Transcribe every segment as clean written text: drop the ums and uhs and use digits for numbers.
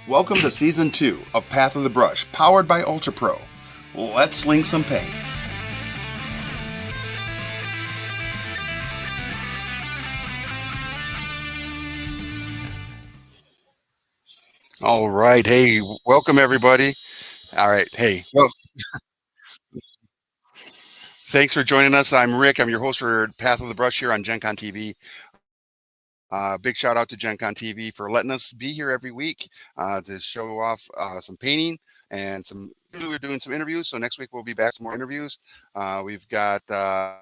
Welcome to Season 2 of Path of the Brush, powered by Ultra Pro. Let's sling some paint. All right. Hey, welcome everybody. All right. Hey, well, thanks for joining us. I'm Rick. I'm your host for Path of the Brush here on Gen Con TV. Big shout out to Gen Con TV for letting us be here every week to show off some painting and some. We're doing some interviews, so next week we'll be back with more interviews. We've got I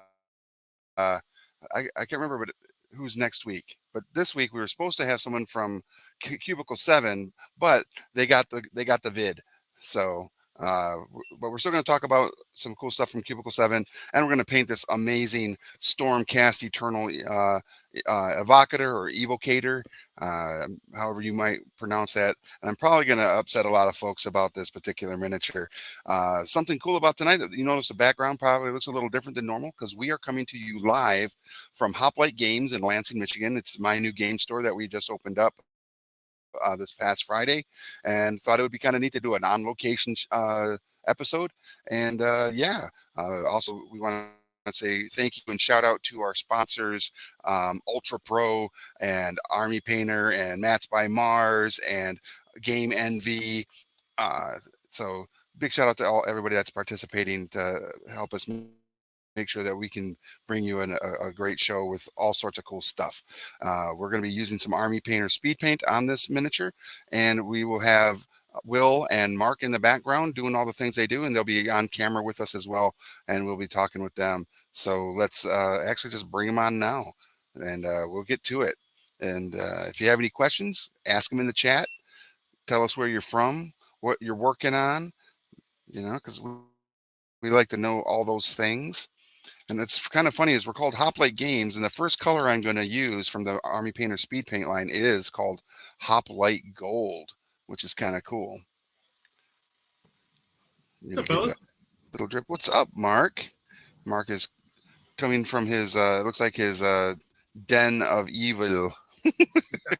can't remember who's next week, but this week we were supposed to have someone from Cubicle 7, but they got the vid. So but we're still going to talk about some cool stuff from Cubicle 7, and we're going to paint this amazing Stormcast Eternal evocator or evocator, however you might pronounce that. And I'm probably going to upset a lot of folks about this particular miniature. Something cool about tonight, you notice the background probably looks a little different than normal because we are coming to you live from Hoplite Games in Lansing, Michigan. It's my new game store that we just opened up this past Friday, and thought it would be kind of neat to do an on-location episode. And also we want to say thank you and shout out to our sponsors, Ultra Pro and Army Painter and Mats by Mars and Game Envy. So big shout out to everybody that's participating to help us make sure that we can bring you a great show with all sorts of cool stuff. We're going to be using some Army Painter speed paint on this miniature, and we will have Will and Mark in the background doing all the things they do, and they'll be on camera with us as well, and we'll be talking with them. So let's actually just bring them on now, and we'll get to it. And if you have any questions, ask them in the chat. Tell us where you're from, what you're working on, because we like to know all those things. And it's kind of funny is we're called Hoplite Games, and the first color I'm going to use from the Army Painter speed paint line is called Hoplite Gold, which is kind of cool. What's up, fellas? Little drip. What's up, Mark? Mark is coming from his looks like his den of evil. The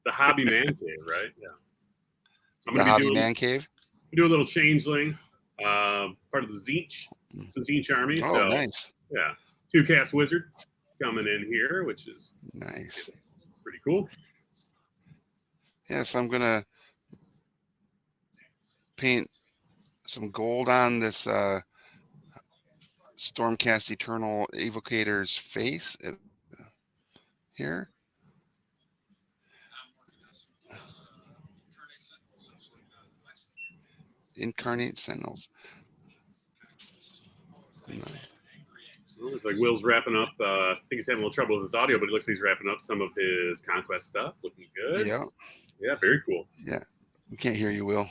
hobby man cave, right? Yeah. I'm the hobby man cave. We do a little changeling, part of the Zinch. It's the Zinch army. Oh, so, nice. Yeah. 2-cast wizard coming in here, which is nice. Pretty cool. Yeah, so I'm gonna paint some gold on this Stormcast Eternal Evocator's face here. Incarnate Sentinels. Well, it's like Will's wrapping up. I think he's having a little trouble with his audio, but it looks like he's wrapping up some of his Conquest stuff. Looking good. Yeah. Yeah, very cool. Yeah. We can't hear you, Will.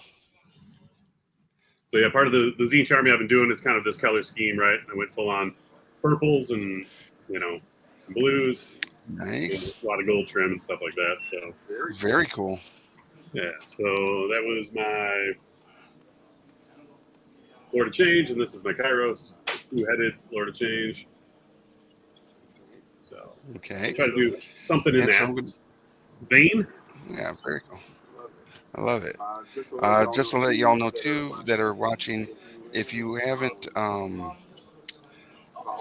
So yeah, part of the Zinch army I've been doing is kind of this color scheme, right? I went full on purples and blues. Nice. A lot of gold trim and stuff like that. So very cool. Yeah. So that was my Lord of Change, and this is my Kairos, two-headed Lord of Change. So okay, try to do something in that vein. Yeah, very cool. I love it. Just to let y'all know too that are watching, if you haven't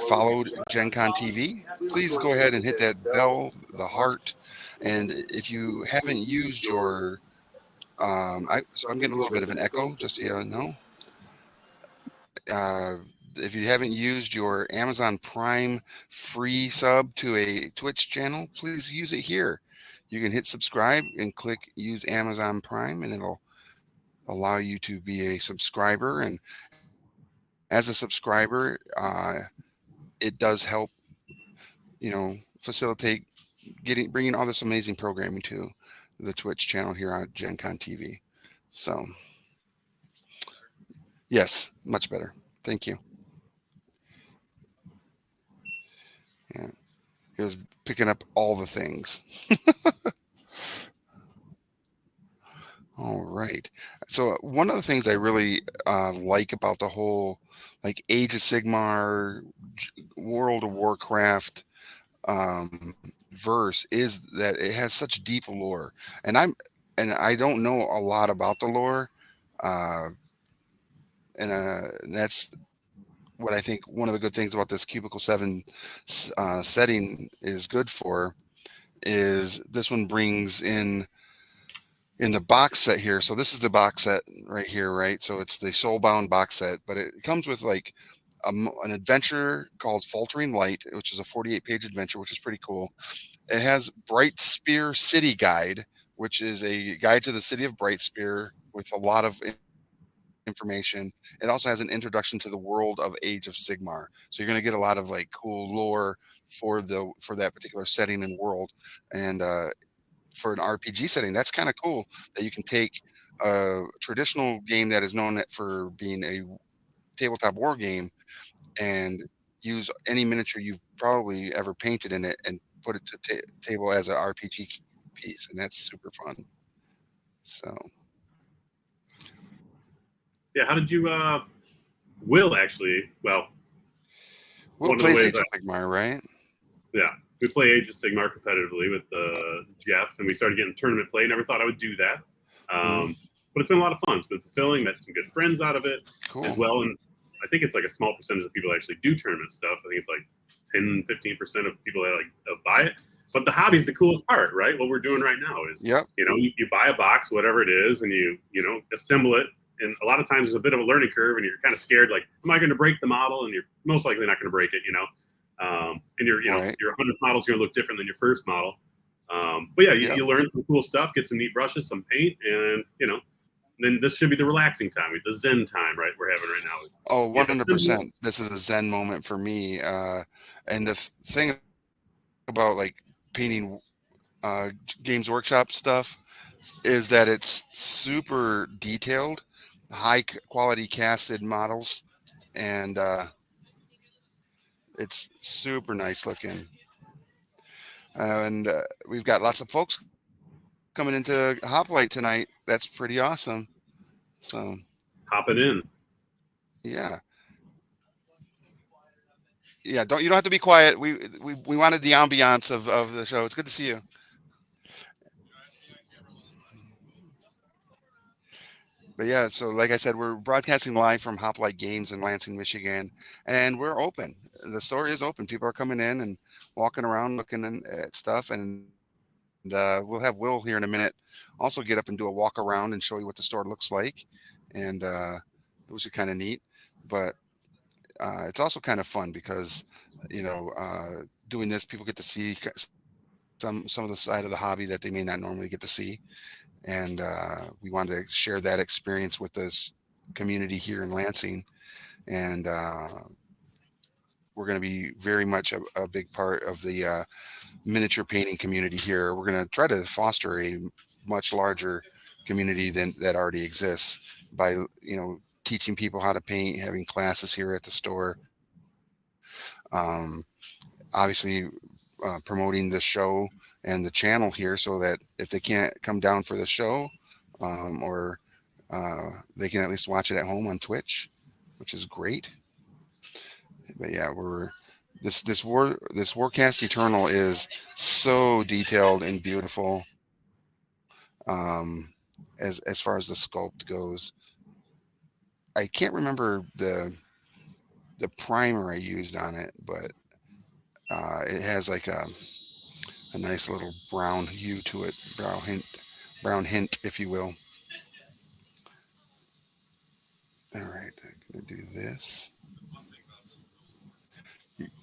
followed Gen Con TV, please go ahead and hit that bell, the heart, and if you haven't used your so I'm getting a little bit of an echo, just so you know. If you haven't used your Amazon Prime free sub to a Twitch channel, please use it here. You can hit subscribe and click use Amazon Prime, and it'll allow you to be a subscriber. And as a subscriber, it does help, facilitate bringing all this amazing programming to the Twitch channel here on Gen Con TV. So, yes, much better. Thank you. Yeah, it was picking up all the things. All right. So one of the things I really like about the whole Age of Sigmar, World of Warcraft verse is that it has such deep lore. And and I don't know a lot about the lore, uh, and that's what I think one of the good things about this Cubicle 7 setting is good for is this one brings in the box set here. So this is the box set right here, right? So it's the Soulbound box set, but it comes with like an adventure called Faltering Light, which is a 48-page adventure, which is pretty cool. It has Bright Spear City Guide, which is a guide to the city of Bright Spear with a lot of information. It also has an introduction to the world of Age of Sigmar. So you're going to get a lot of like cool lore for that particular setting and world. And for an RPG setting, that's kind of cool that you can take a traditional game that is known for being a tabletop war game and use any miniature you've probably ever painted in it and put it to table as an RPG piece, and that's super fun. So Yeah, how did you Will actually, well, Will one of the plays ways Age of Sigmar, right? yeah, we play Age of Sigmar competitively with Jeff, and we started getting tournament play. Never thought I would do that, Mhm. but it's been a lot of fun. It's been fulfilling. Met some good friends out of it as Cool. well, and I think it's like a small percentage of people that actually do tournament stuff. I think it's like 10-15% of people that like buy it. But the hobby is the coolest part, right? What we're doing right now is, Yep. you buy a box, whatever it is, and assemble it. And a lot of times there's a bit of a learning curve, and you're kind of scared, like, am I going to break the model? And you're most likely not going to break it, and Right. your 100th model is going to look different than your first model. But yeah, Yep. you learn some cool stuff, get some neat brushes, some paint, and then this should be the relaxing time, the Zen time, right? We're having right now is Oh, you assemble. 100%. This is a Zen moment for me. And the thing about like painting Games Workshop stuff is that it's super detailed, quality casted models, and it's super nice looking. And we've got lots of folks coming into Hoplite tonight. That's pretty awesome. So Hopping in. yeah, yeah. Don't You don't have to be quiet. We wanted the ambiance of the show. It's good to see you. But yeah, so like I said, we're broadcasting live from Hoplite Games in Lansing, Michigan, and we're open. The store is open. People are coming in and walking around looking at stuff, and we'll have Will here in a minute also get up and do a walk around and show you what the store looks like, and which is kind of neat. But it's also kind of fun because doing this, people get to see some of the side of the hobby that they may not normally get to see, and we wanted to share that experience with this community here in Lansing, and we're going to be very much a big part of the miniature painting community here. We're going to try to foster a much larger community than that already exists by teaching people how to paint, having classes here at the store. Um, Obviously, promoting the show and the channel here so that if they can't come down for the show, or they can at least watch it at home on Twitch, which is great. But yeah, we're this Warcast Eternal is so detailed and beautiful. As far as the sculpt goes, I can't remember the primer I used on it, but it has like a nice little brown hue to it, brown hint, if you will. All right, I'm gonna do this.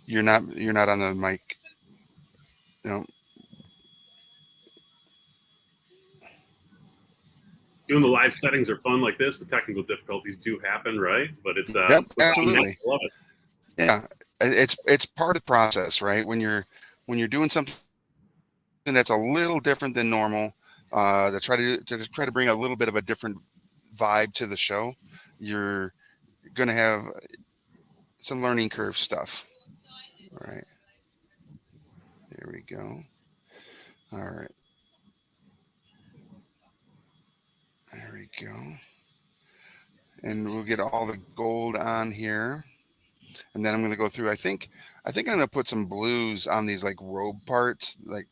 You're not on the mic. No. Doing the live settings are fun like this, but technical difficulties do happen, right? But it's Yep. with fun. I Absolutely. love it. Yeah. It's part of the process, right? When you're doing something that's a little different than normal, to try to bring a little bit of a different vibe to the show, you're gonna have some learning curve stuff. Right. There we go. All right. There we go. And we'll get all the gold on here. And then I'm gonna go through. I think I'm gonna put some blues on these like robe parts, like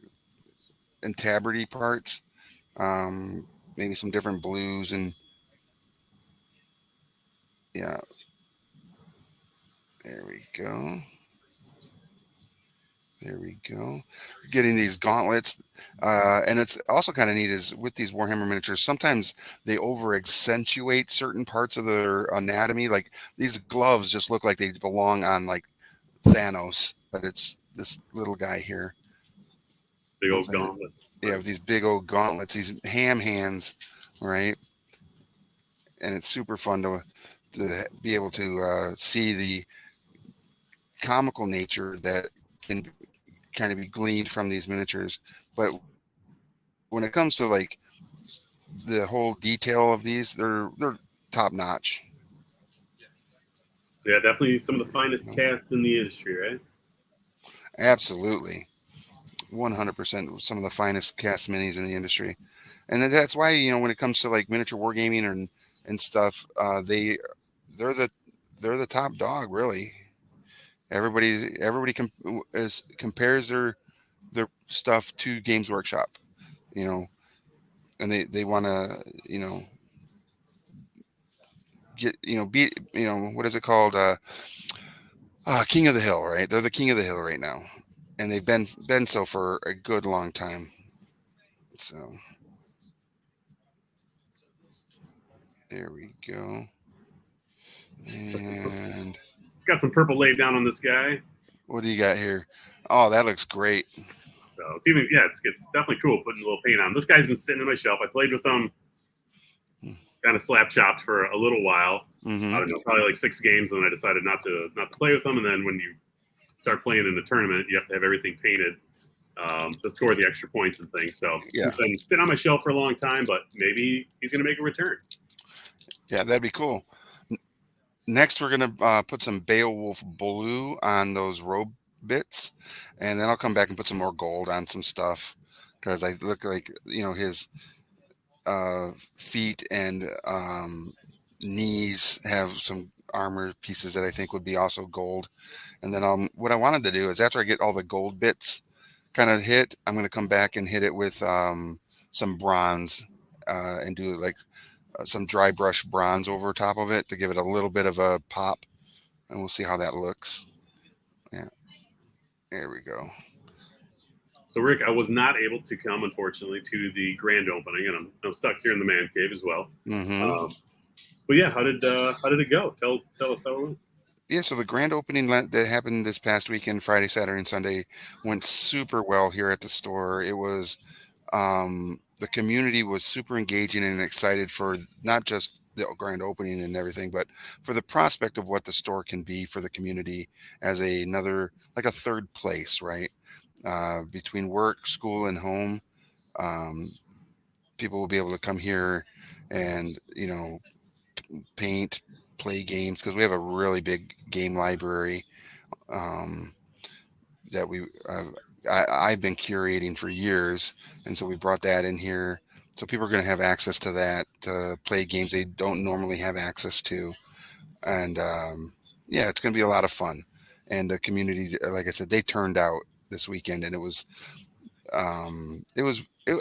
and tabbardy parts. maybe some different blues and yeah, there we go. There we go. Getting these gauntlets, and it's also kind of neat is with these Warhammer miniatures. Sometimes they over accentuate certain parts of their anatomy. Like these gloves just look like they belong on like Thanos, but it's this little guy here. Big old Hopefully, gauntlets. yeah, with these Nice. big old gauntlets, these ham hands, right? And it's super fun to be able to see the comical nature that can kind of be gleaned from these miniatures. But when it comes to like the whole detail of these, they're top notch. So yeah, definitely some of There the we finest go. cast in the industry, right? Absolutely, 100% some of the finest cast minis in the industry, and that's why when it comes to like miniature wargaming and stuff, they're the they're the top dog really. Everybody compares their stuff to Games Workshop, you know, and they want to you know get beat what is it called king of the hill, right? They're the king of the hill right now, and they've been so for a good long time. So there we go. And Got some purple laid down on this guy. what do you got here? Oh, that looks great. So it's even yeah, it's definitely cool putting a little paint on. This guy's been sitting on my shelf. I played with him, kind of slap chopped for a little while. I Mm-hmm. don't know, probably like 6 games, and then I decided not to play with him. And then when you start playing in the tournament, you have to have everything painted to score the extra points and things. So Yeah, he's been sitting on my shelf for a long time, but maybe he's going to make a return. yeah, that'd be cool. Next, we're gonna put some Beowulf blue on those robe bits, and then I'll come back and put some more gold on some stuff because I look like his feet and knees have some armor pieces that I think would be also gold. And then what I wanted to do is after I get all the gold bits kind of hit, I'm going to come back and hit it with some bronze and do like some dry brush bronze over top of it to give it a little bit of a pop, and we'll see how that looks. Yeah, there we go. So Rick, I was not able to come, unfortunately, to the grand opening, and I'm stuck here in the man cave as well. Hmm. Um, but yeah, how did it go? Tell us how it went. Yeah, so the grand opening that happened this past weekend, Friday, Saturday, and Sunday, went super well here at the store. It was the community was super engaging and excited for not just the grand opening and everything, but for the prospect of what the store can be for the community as another like a third place, right? Between work, school, and home, um, people will be able to come here and paint, play games because we have a really big game library um, that I've been curating for years, and so we brought that in here. So people are going to have access to that to play games they don't normally have access to, and yeah, it's going to be a lot of fun. And the community, like I said, they turned out this weekend, and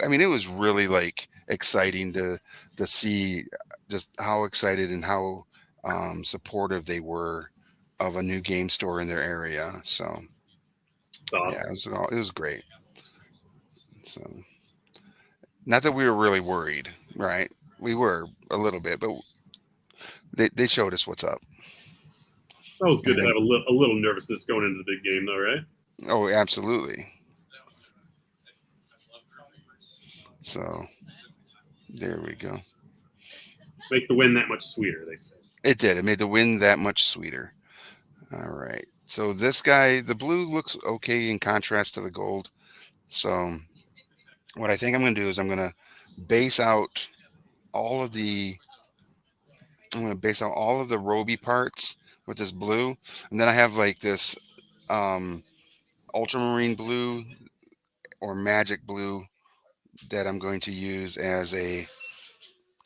I mean, it was really like exciting to see just how excited and how supportive they were of a new game store in their area. So It's yeah, awesome. it was great. So not that we were really worried, right? We were a little bit, but they showed us what's up. That was good And to then, have a little nervousness going into the big game, though, right? oh, absolutely. So there we go. Makes the win that much sweeter, they say. It did. It made the win that much sweeter. All right. So this guy, the blue looks okay in contrast to the gold. So what I think I'm going to do is base out all of the I'm going to base out all of the roby parts with this blue, and then I have like this um, ultramarine blue or magic blue that I'm going to use as a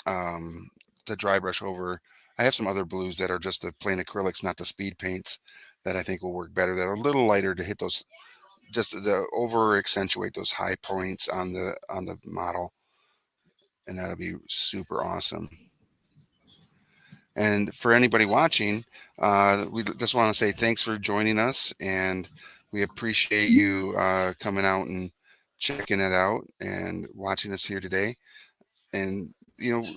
um, to dry brush over. I have some other blues that are just the plain acrylics, not the speed paints, that I think will work better. That are a little lighter to hit those, just the over accentuate those high points on the model. and that'll be super awesome. And for anybody watching, we just want to say thanks for joining us, and we appreciate you coming out and checking it out and watching us here today. And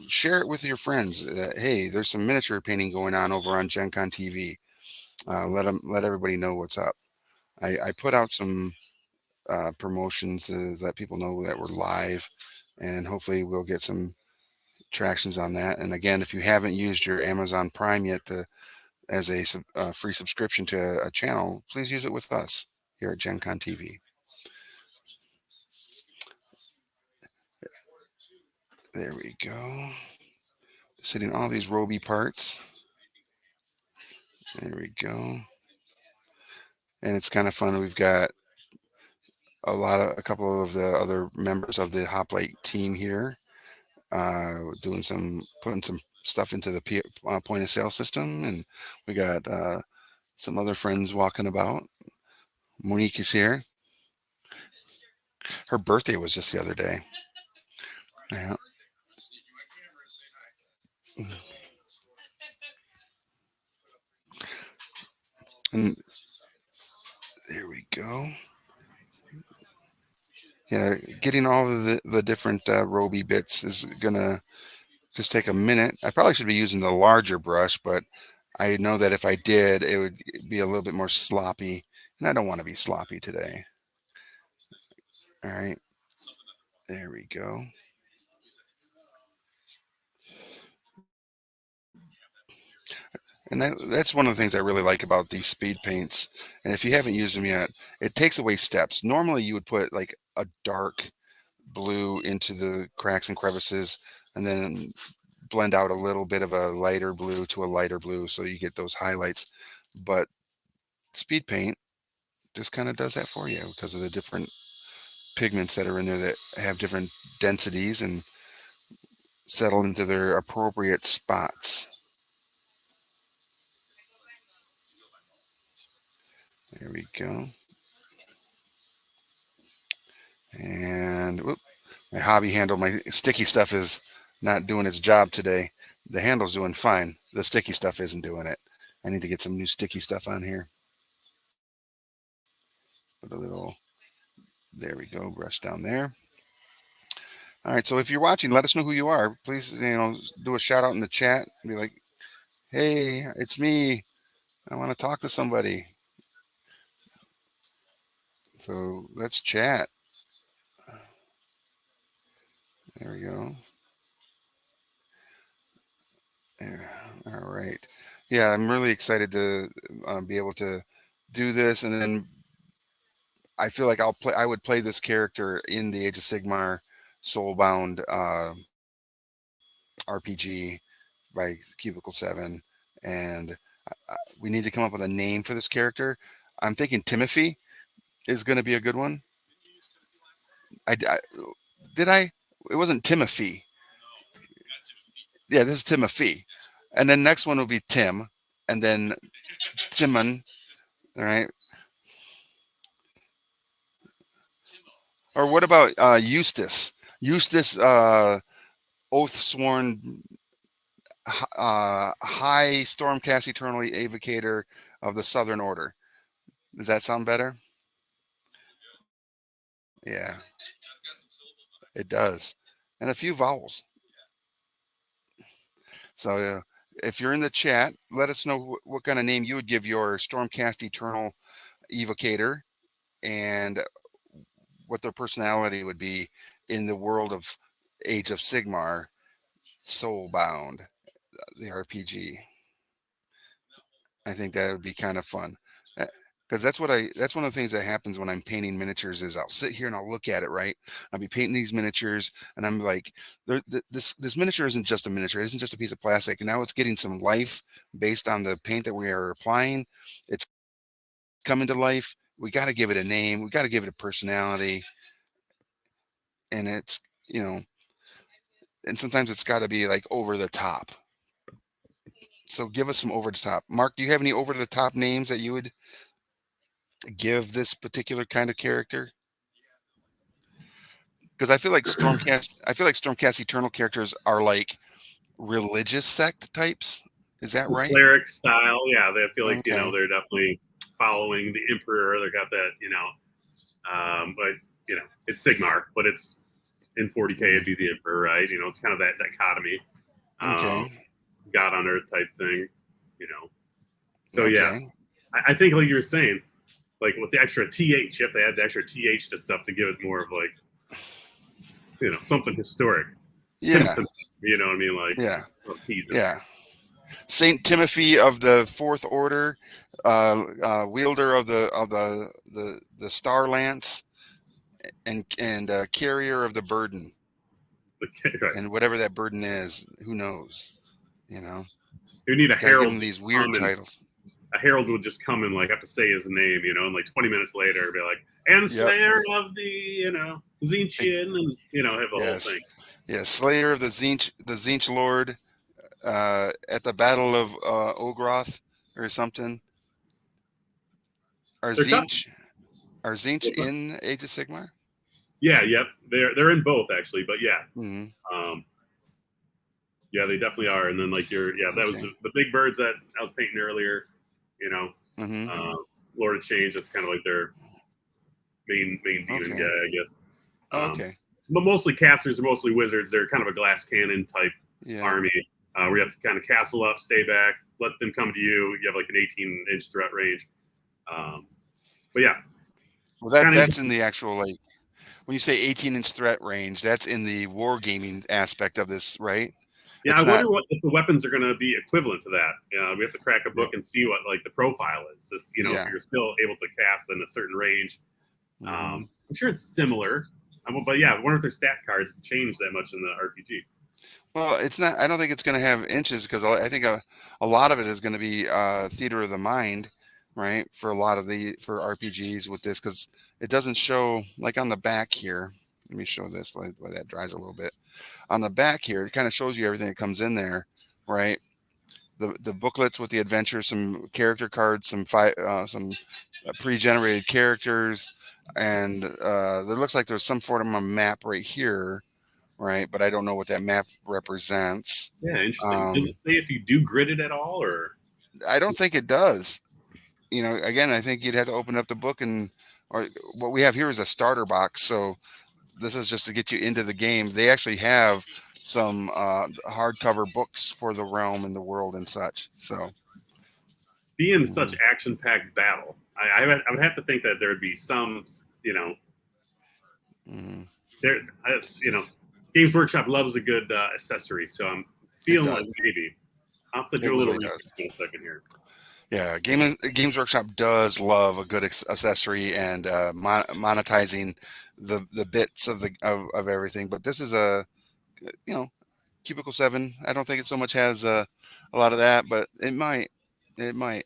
share it with your friends that hey, there's some miniature painting going on over on Gen Con TV. Let everybody know what's up. I put out some promotions to let people know that we're live, and hopefully we'll get some tractions on that. And again, if you haven't used your Amazon Prime yet as a free subscription to a channel, please use it with us here at Gen Con TV. There we go. Sitting all these Roby parts. There we go. And it's kind of fun. We've got a couple of the other members of the Hoplite team here, putting some stuff into the point of sale system, and we got some other friends walking about. Monique is here. Her birthday was just the other day. Yeah. And there we go. Yeah, getting all of the different Roby bits is gonna just take a minute. I probably should be using the larger brush, but I know that if I did, it would be a little bit more sloppy, and I don't want to be sloppy today. All right, there we go. And that's one of the things I really like about these speed paints. And if you haven't used them yet, it takes away steps. Normally, you would put like a dark blue into the cracks and crevices, and then blend out a little bit of a lighter blue to a lighter blue, so you get those highlights. But speed paint just kind of does that for you because of the different pigments that are in there that have different densities and settle into their appropriate spots. There we go. And whoop, my hobby handle, my sticky stuff is not doing its job today. The handle's doing fine. The sticky stuff isn't doing it. I need to get some new sticky stuff on here. Put a little, there we go, brush down there. All right, so if you're watching, let us know who you are. Please, do a shout out in the chat. Be like, hey, it's me. I want to talk to somebody. So let's chat. There we go. Yeah, all right. Yeah, I'm really excited to be able to do this, and then I feel like I would play this character in the Age of Sigmar Soulbound RPG by Cubicle 7, and we need to come up with a name for this character. I'm thinking Timothy is going to be a good one. I did I? It wasn't Timothy. Yeah, this is Timothy, and then next one will be Tim, and then Timon. All right. Or what about Eustace? Eustace, oath sworn, high stormcast eternally avocator of the Southern Order. Does that sound better? Yeah, it does, and a few vowels. So if you're in the chat, let us know what kind of name you would give your stormcast eternal evocator, and what their personality would be in the world of Age of Sigmar Soulbound, the RPG. I think that would be kind of fun. Because that's one of the things that happens when I'm painting miniatures is I'll sit here and I'll look at it, right? I'll be painting these miniatures and I'm like, this miniature isn't just a miniature. It isn't just a piece of plastic. And now it's getting some life based on the paint that we are applying. It's coming to life. We got to give it a name. We got to give it a personality. And it's, and sometimes it's got to be like over the top. So give us some over the top. Mark, do you have any over the top names that you would give this particular kind of character? because I feel like Stormcast Eternal characters are like religious sect types. Is that right? Cleric style. Yeah, they feel like Okay. they're definitely following the emperor. They got that but it's Sigmar, but it's in 40K Mm, it'd be the emperor, right? It's kind of that dichotomy, okay. um, God on Earth type thing. You know, so yeah, Okay. I think like you were saying, like with the extra th, you have to add the extra th to stuff to give it more of like something historic. Yeah. Timothy, you know what I mean? Like Yeah. he's in Yeah. there. Saint Timothy of the Fourth Order, wielder of the Star Lance, and carrier of the burden, Right. and whatever that burden is, who knows? You know, You need a gotta give herald him to these come weird and titles. a herald would just come and like have to say his name, and like 20 minutes later be like, and Yep. Slayer of the, Ex- Zinchian, and have the whole Yes. thing. Yes. Slayer of the Zinch Lord, at the Battle of Ogroth or something. Are They're tough. Zinch are Zinch in Age of Sigmar? Yeah, yep. They're in both actually, but yeah. Hmm. Um yeah, they definitely are. And then like that was Okay. the big bird that I was painting earlier, you know. Hmm. Uh Lord of Change, that's kind of like their main demon guy, Okay. I guess. Um, Okay. but mostly casters are mostly wizards. They're kind of a glass cannon type Yeah. army where you have to kind of castle up, stay back, let them come to you. You have like an 18-inch threat range. Um, but yeah, Well, kind of that's in interesting. the actual, like, when you say 18-inch threat range, that's in the wargaming aspect of this, right? Yeah, I It's not. wonder what if the weapons are going to be equivalent to that. We have to crack a book Real. and see what like the profile is. This, if Yeah. you're still able to cast in a certain range. Hmm. I'm sure it's similar, but yeah, I wonder if their stat cards change that much in the RPG. Well, it's not. I don't think it's going to have inches because I think a lot of it is going to be theater of the mind, right? For a lot of for RPGs with this, because it doesn't show like on the back here. Let me show this. Let that dries a little bit. On the back here, it kind of shows you everything that comes in there, right? The booklets with the adventure, some character cards, some pre-generated characters, and there looks like there's some sort of a map right here, right? But I don't know what that map represents. Yeah, interesting. Does Um, it say if you do grid it at all, or I don't think it does. Again, I think you'd have to open up the book, or what we have here is a starter box. So this is just to get you into the game. They actually have some hardcover books for the realm and the world and such. So, being such mhm, action-packed battle? I would have to think that there would be some, mhm. there, Games Workshop loves a good accessory, so I'm It feeling like does. maybe I'll have to It do a little really research does. in a second here. Yeah, Games Workshop does love a good accessory and monetizing the bits of everything. But this is you know Cubicle 7. I don't think it so much has a lot of that, but it might. It might.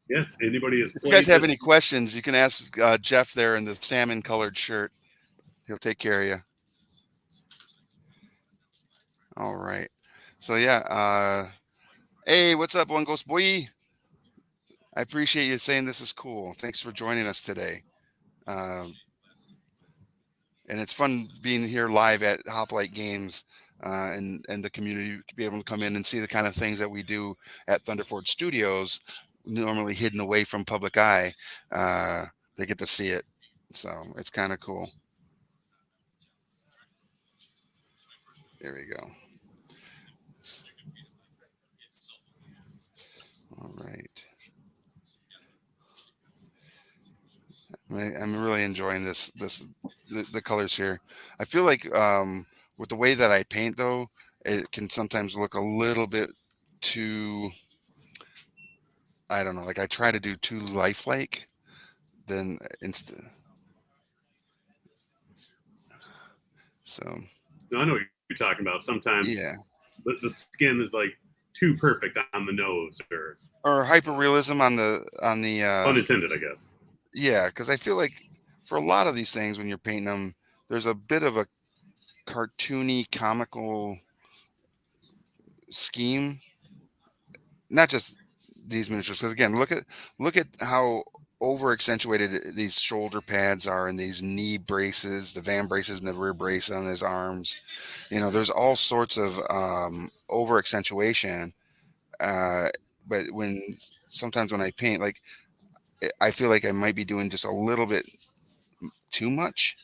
Yeah, anybody has If you guys played have this? any questions, you can ask Jeff there in the salmon colored shirt. He'll take care of you. All right. So yeah. Hey, what's up, One Ghost Boy? I appreciate you saying this is cool. Thanks for joining us today. Um, and it's fun being here live at Hoplite Games, and the community to be able to come in and see the kind of things that we do at Thunderford Studios, normally hidden away from public eye. Uh, they get to see it, so it's kind of cool. There we go. All right. I'm really enjoying the colors here. I feel like with the way that I paint though, it can sometimes look a little bit too, I don't know, like I try to do too lifelike. Then inst so No, I know what you're talking about. yeah, Sometimes the skin is like too perfect on the nose, or or hyper realism on the unintended, I guess. yeah, because I feel like for a lot of these things when you're painting them, there's a bit of a cartoony, comical scheme. Not just these miniatures, because again, look at how over accentuated these shoulder pads are, and these knee braces, the van braces and the rear brace on his arms. There's all sorts of over accentuation. Uh, but sometimes when I paint, like I feel like I might be doing just a little bit too much,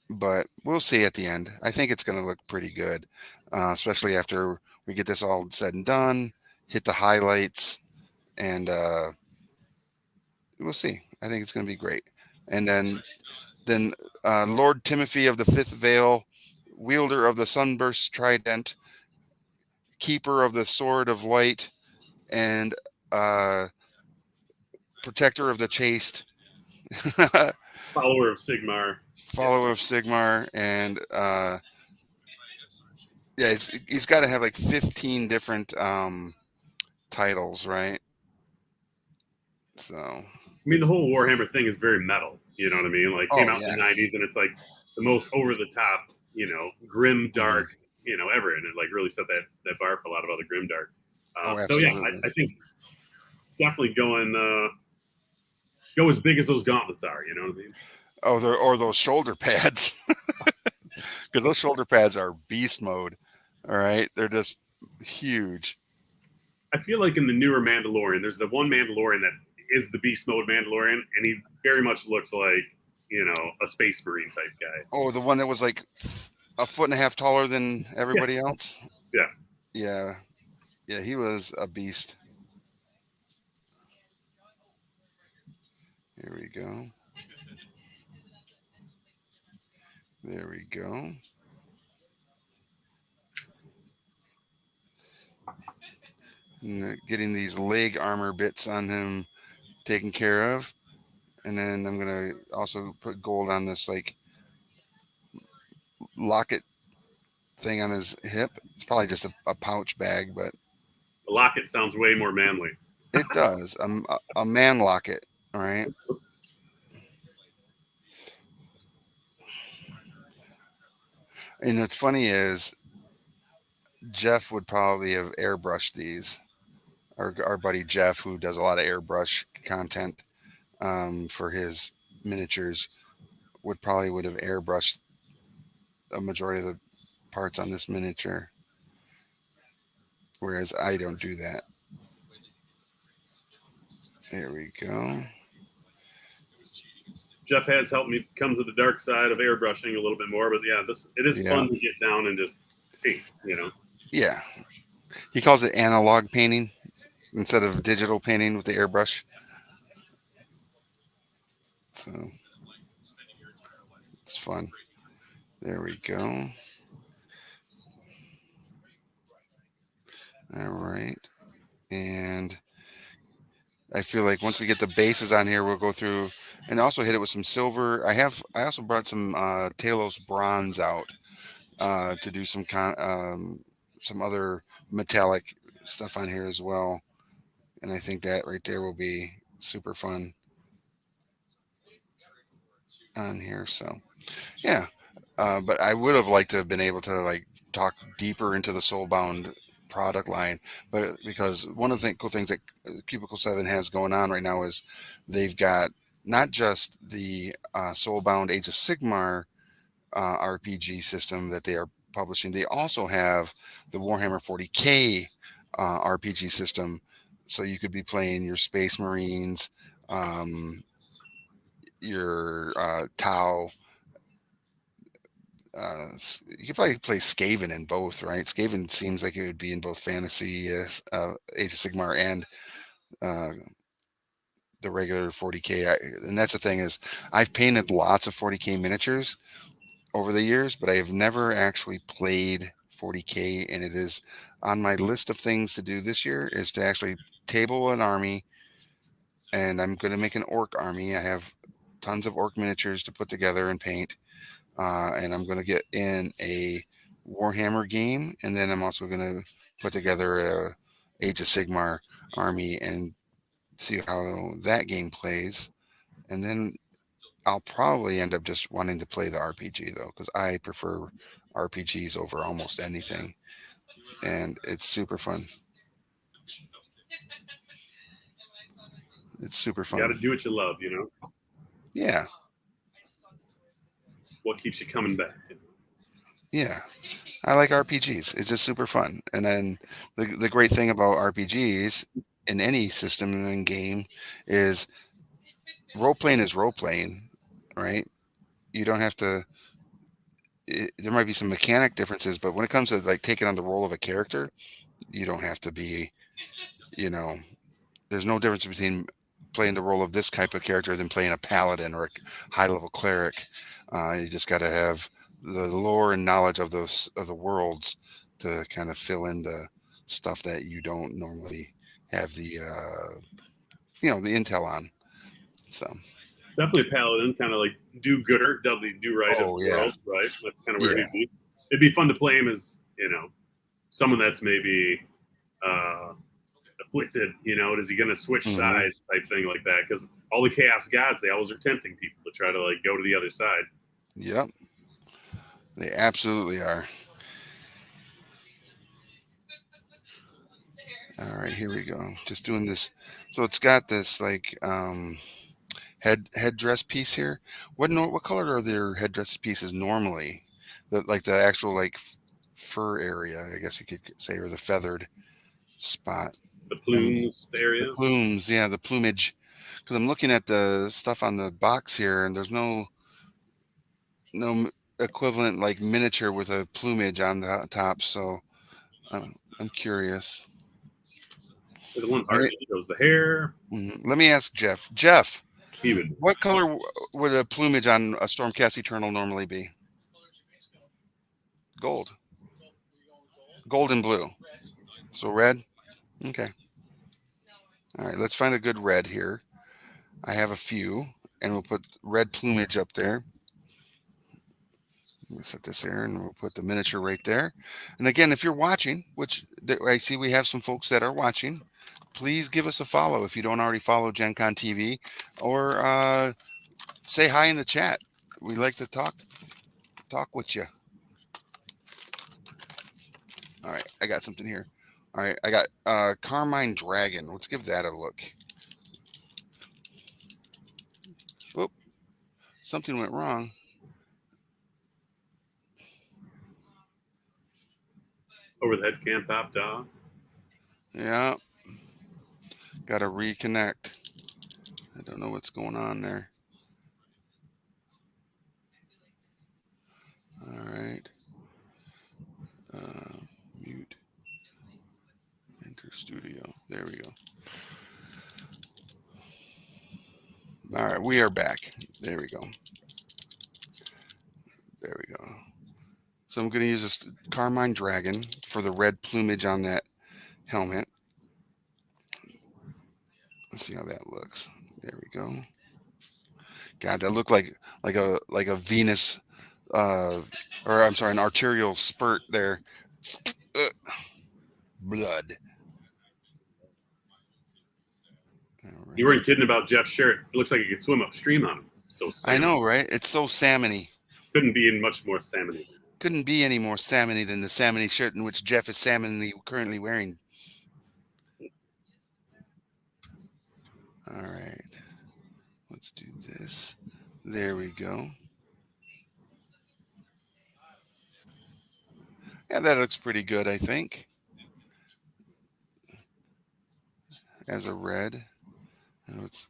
but we'll see at the end. I think it's going to look pretty good, especially after we get this all said and done, hit the highlights, and we'll see. I think it's going to be great. And then Lord Timothy of the Fifth Veil, wielder of the sunburst trident, keeper of the sword of light, and uh, protector of the chaste, Follower of Sigmar. follower of Sigmar, and yeah, he's got to have like 15 different titles, right? So, I mean, the whole Warhammer thing is very metal. You know what I mean? Like, came oh out in yeah, the '90s, and it's like the most over the top, grim hmm, dark, ever, and it like really set that bar for a lot of other grim dark. oh So yeah, absolutely. I think definitely go as big as those gauntlets are. You know what I mean? Oh, or those shoulder pads, because those shoulder pads are beast mode. All right, they're just huge. I feel like in the newer Mandalorian, there's the one Mandalorian that is the beast mode Mandalorian, and he very much looks like a space marine type guy. Oh, the one that was like a foot and a half taller than Yeah, everybody else. yeah. Yeah, yeah, he was a beast. Here we go. There we go. Getting these leg armor bits on him taken care of, and then I'm gonna also put gold on this like locket thing on his hip. It's probably just a pouch bag, but The locket sounds way more manly. it does. A man locket. All right. And what's funny is Jeff would probably have airbrushed these. Our buddy Jeff, who does a lot of airbrush content for his miniatures, would have airbrushed a majority of the parts on this miniature, whereas I don't do that. There we go. Jeff has helped me come to the dark side of airbrushing a little bit more, but yeah, this it is Yeah, fun to get down and just paint. yeah. He calls it analog painting instead of digital painting with the airbrush. So it's fun. There we go. All right. And I feel like once we get the bases on here, we'll go through and also hit it with some silver. I also brought some Talos bronze out to do some other metallic stuff on here as well. And I think that right there will be super fun on here. So yeah, but I would have liked to have been able to like talk deeper into the Soulbound product line, but because one of the cool things that Cubicle 7 has going on right now is they've got not just the Soulbound Age of Sigmar RPG system that they are publishing, they also have the Warhammer 40K RPG system. So you could be playing your Space Marines, um, your Tau. You could probably play Skaven in both, right? Skaven seems like it would be in both fantasy, Age of Sigmar, and uh, the regular 40K. And that's the thing is, I've painted lots of 40K miniatures over the years, but I have never actually played 40K, and it is on my list of things to do this year is to actually table an army, and I'm going to make an orc army. I have tons of orc miniatures to put together and paint, and I'm going to get in a Warhammer game, and then I'm also going to put together a Age of Sigmar army and see how that game plays, and then I'll probably end up just wanting to play the RPG though, because I prefer RPGs over almost anything, and it's super fun. It's super You got fun. to do what you love, you know. Yeah, What keeps you coming back? yeah. I like RPGs. It's just super fun. And then the great thing about RPGs in any system and game is role playing is role playing, right? You don't have to. There might be some mechanic differences, but when it comes to like taking on the role of a character, you don't have to be. You know, there's no difference between playing the role of this type of character than playing a paladin or a high level cleric. You just got to have the lore and knowledge of those of the worlds to kind of fill in the stuff that you don't normally have the the intel on. So, Definitely a paladin, kind of like do gooder, doubly do right of oh the yeah, world, right? That's kind of where yeah, he'd be. It'd be fun to play him as, you know, someone that's maybe uh, afflicted. You know, is he going to switch hmm, sides type thing like that? Because all the chaos gods, they always are tempting people to try to like go to the other side. yep, they absolutely are. All right, here we go. Just doing this. So it's got this like headdress piece here. What color are their headdress pieces normally? The actual like fur area, I guess you could say, or the feathered spot. The Um, plumes the area, plumes, yeah, the plumage. Because I'm looking at the stuff on the box here, and there's no equivalent like miniature with a plumage on the top. So I'm curious. the one Let part me, that shows the hair, let me ask Jeff. Jeff, he would. what color would a plumage on a Stormcast Eternal normally be? Gold. Gold and blue. So red? Okay. All right, let's find a good red here. I have a few, and we'll put red plumage up there. We'll set this here, and we'll put the miniature right there. And again, if you're watching, which I see we have some folks that are watching, please give us a follow if you don't already follow Gen Con TV, or say hi in the chat. We like to talk with you. All right, I got something here. All right, I got Carmine Dragon. Let's give that a look. Oop, something went wrong. Over the head cam popped off. Yeah, got to reconnect. I don't know what's going on there. All right. Uh, Mute. Enter studio. There we go. All right, we are back. There we go. There we go. So I'm going to use this Carmine Dragon for the red plumage on that helmet. Let's see how that looks. There we go. God, that looked like a Venus, uh, or I'm sorry, an arterial spurt there. Ugh, blood. All You right. weren't kidding about Jeff shirt. It looks like he could swim upstream on him. So I salmon. know, right? It's so salmony. Couldn't be in much more salmony. Couldn't be any more salmony than the salmony shirt in which Jeff is salmonly currently wearing. All right. Let's do this. There we go. Yeah, that looks pretty good, I think, as a red. And let's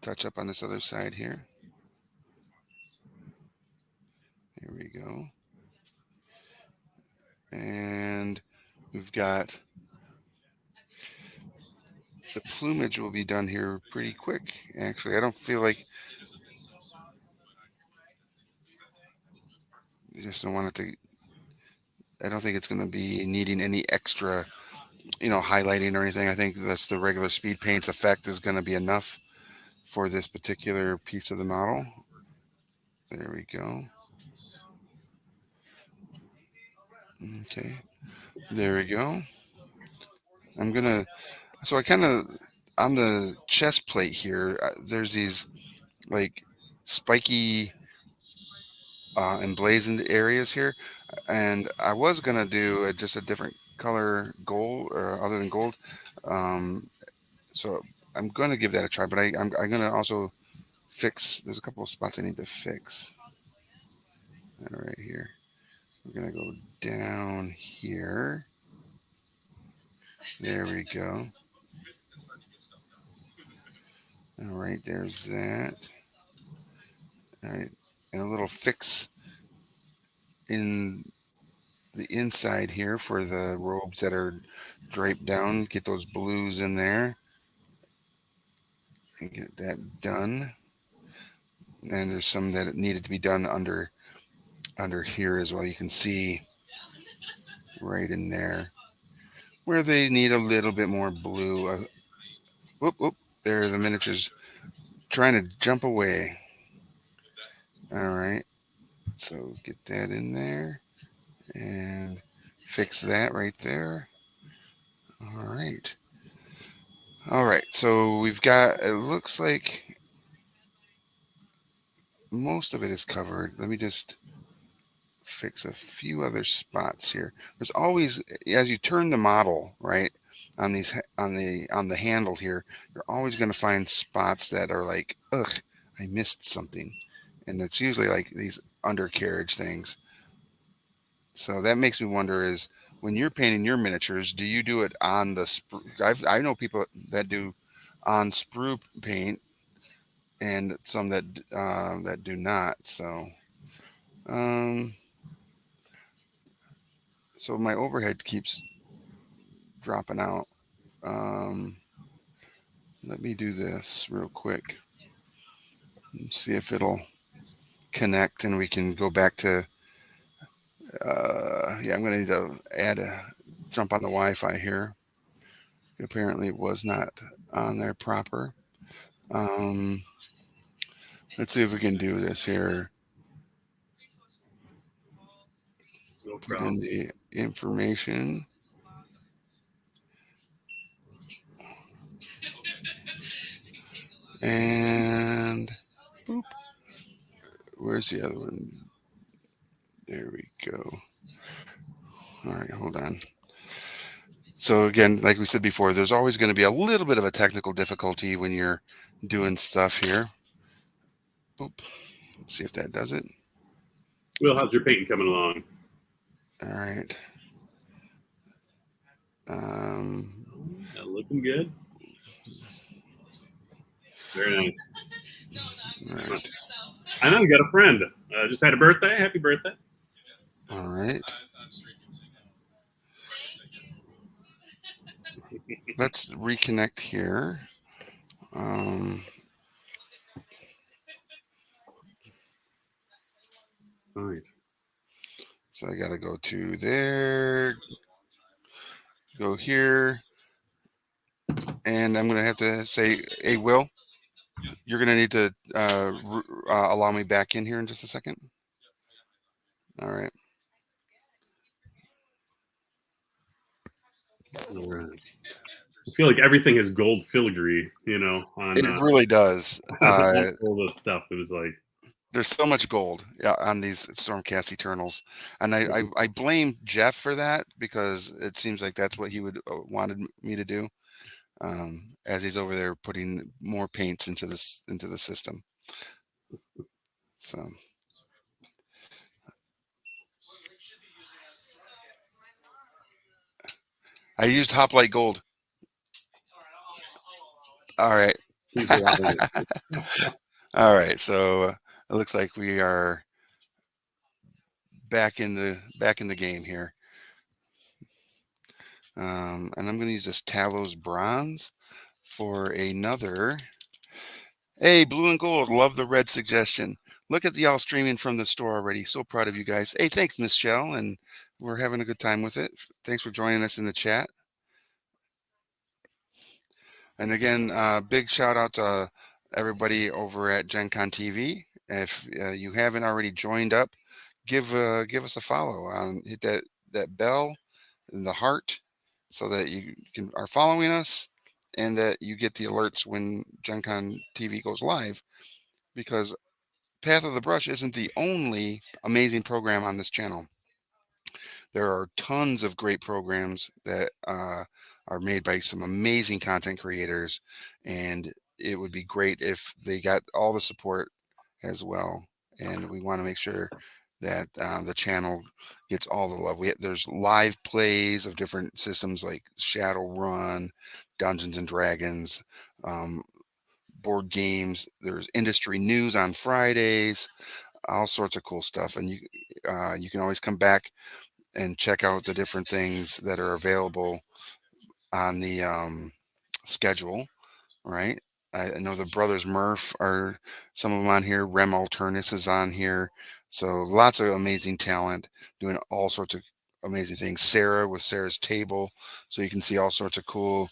touch up on this other side here. Here we go. And we've got the plumage will be done here pretty quick. Actually, I don't feel like you just don't want it to. I don't think it's going to be needing any extra, highlighting or anything. I think that's the regular speed paints effect is going to be enough for this particular piece of the model. There we go. Okay, there we go. I'm gonna. So I kind of on the chest plate here. There's these like spiky emblazoned areas here, and I was gonna do just a different color gold, other than gold. Um, so I'm gonna give that a try, but I'm gonna also fix. There's a couple of spots I need to fix. All right, here we're gonna go down here. There we go. All right, there's that. All right, and a little fix in the inside here for the robes that are draped down. Get those blues in there and get that done. And there's some that needed to be done under here as well. You can see right in there where they need a little bit more blue. Whoop, whoop, there the miniatures trying to jump away. All right, so get that in there and fix that right there. All right. All right, so we've got, it looks like most of it is covered. Let me just fix a few other spots here. There's always, as you turn the model, right, on these on the handle here, you're always going to find spots that are like, ugh, I missed something. And it's usually like these undercarriage things. So that makes me wonder is when you're painting your miniatures, do you do it on the I know people that do on sprue paint and some that do not. Um, so my overhead keeps dropping out. Um, Let me do this real quick and see if it'll connect and we can go back to. Yeah, I'm gonna need to add a jump on the Wi-Fi here. Apparently, it was not on there proper. Um, let's see if we can do this here. No Put in problem. the information and boop. Where's the other one? There we go. All right, hold on. So again, like we said before, there's always going to be a little bit of a technical difficulty when you're doing stuff here. Boop. Let's see if that does it. Will, how's your painting coming along? All right. Um, Yeah, looking good. Very nice. all right. I know you got a friend. Just had a birthday. Happy birthday. All right. Let's reconnect here. Um, All right. so I got to go to there, go here, and I'm going to have to say, hey, Will, you're going to need to allow me back in here in just a second. All right. All right. I feel like everything is gold filigree, you know, on It really does. on all this stuff. It was like, There's so much gold, yeah, on these Stormcast Eternals, and I blame Jeff for that because it seems like that's what he would wanted me to do, as he's over there putting more paints into the system. So I used Hoplite Gold. All right, he's allowing it. all right. So it looks like we are back in the game here, and I'm going to use this Talos Bronze for another. Hey, blue and gold. Love the red suggestion. Look at y'all streaming from the store already. So proud of you guys. Hey, thanks, Miss Shell. And we're having a good time with it. Thanks for joining us in the chat. And again, big shout out to everybody over at Gen Con TV. If you haven't already joined up, give us a follow. Hit that bell and the heart so that you can are following us and that you get the alerts when Gen Con TV goes live. Because Path of the Brush isn't the only amazing program on this channel. There are tons of great programs that are made by some amazing content creators, and it would be great if they got all the support as well. And we want to make sure that the channel gets all the love. There's live plays of different systems like Shadowrun, Dungeons and Dragons, um, board games. There's industry news on Fridays, all sorts of cool stuff. And you can always come back and check out the different things that are available on the schedule, right? I know the brothers Murph are some of them on here. Rem Alternus is on here. So lots of amazing talent doing all sorts of amazing things. Sarah with Sarah's Table. So you can see all sorts of cool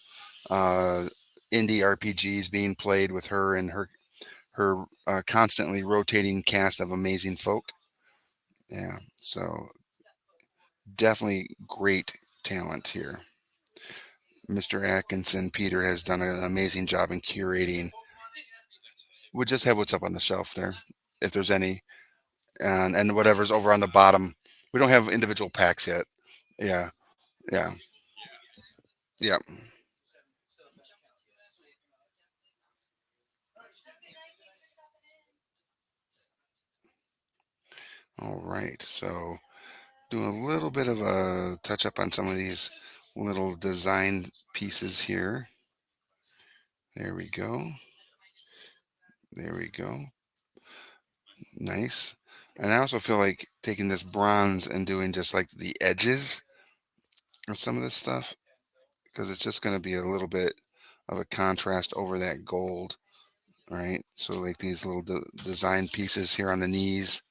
uh, indie RPGs being played with her and her constantly rotating cast of amazing folk. Yeah. So definitely great talent here. Mr. Atkinson Peter has done an amazing job in curating. We'll just have what's up on the shelf there, if there's any, and whatever's over on the bottom. We don't have individual packs yet. Yeah, yeah, yeah. All right. So doing a little bit of a touch up on some of these little design pieces here. There we go. There we go. Nice. And I also feel like taking this bronze and doing just like the edges of some of this stuff because it's just going to be a little bit of a contrast over that gold, right? So like these little design pieces here on the knees.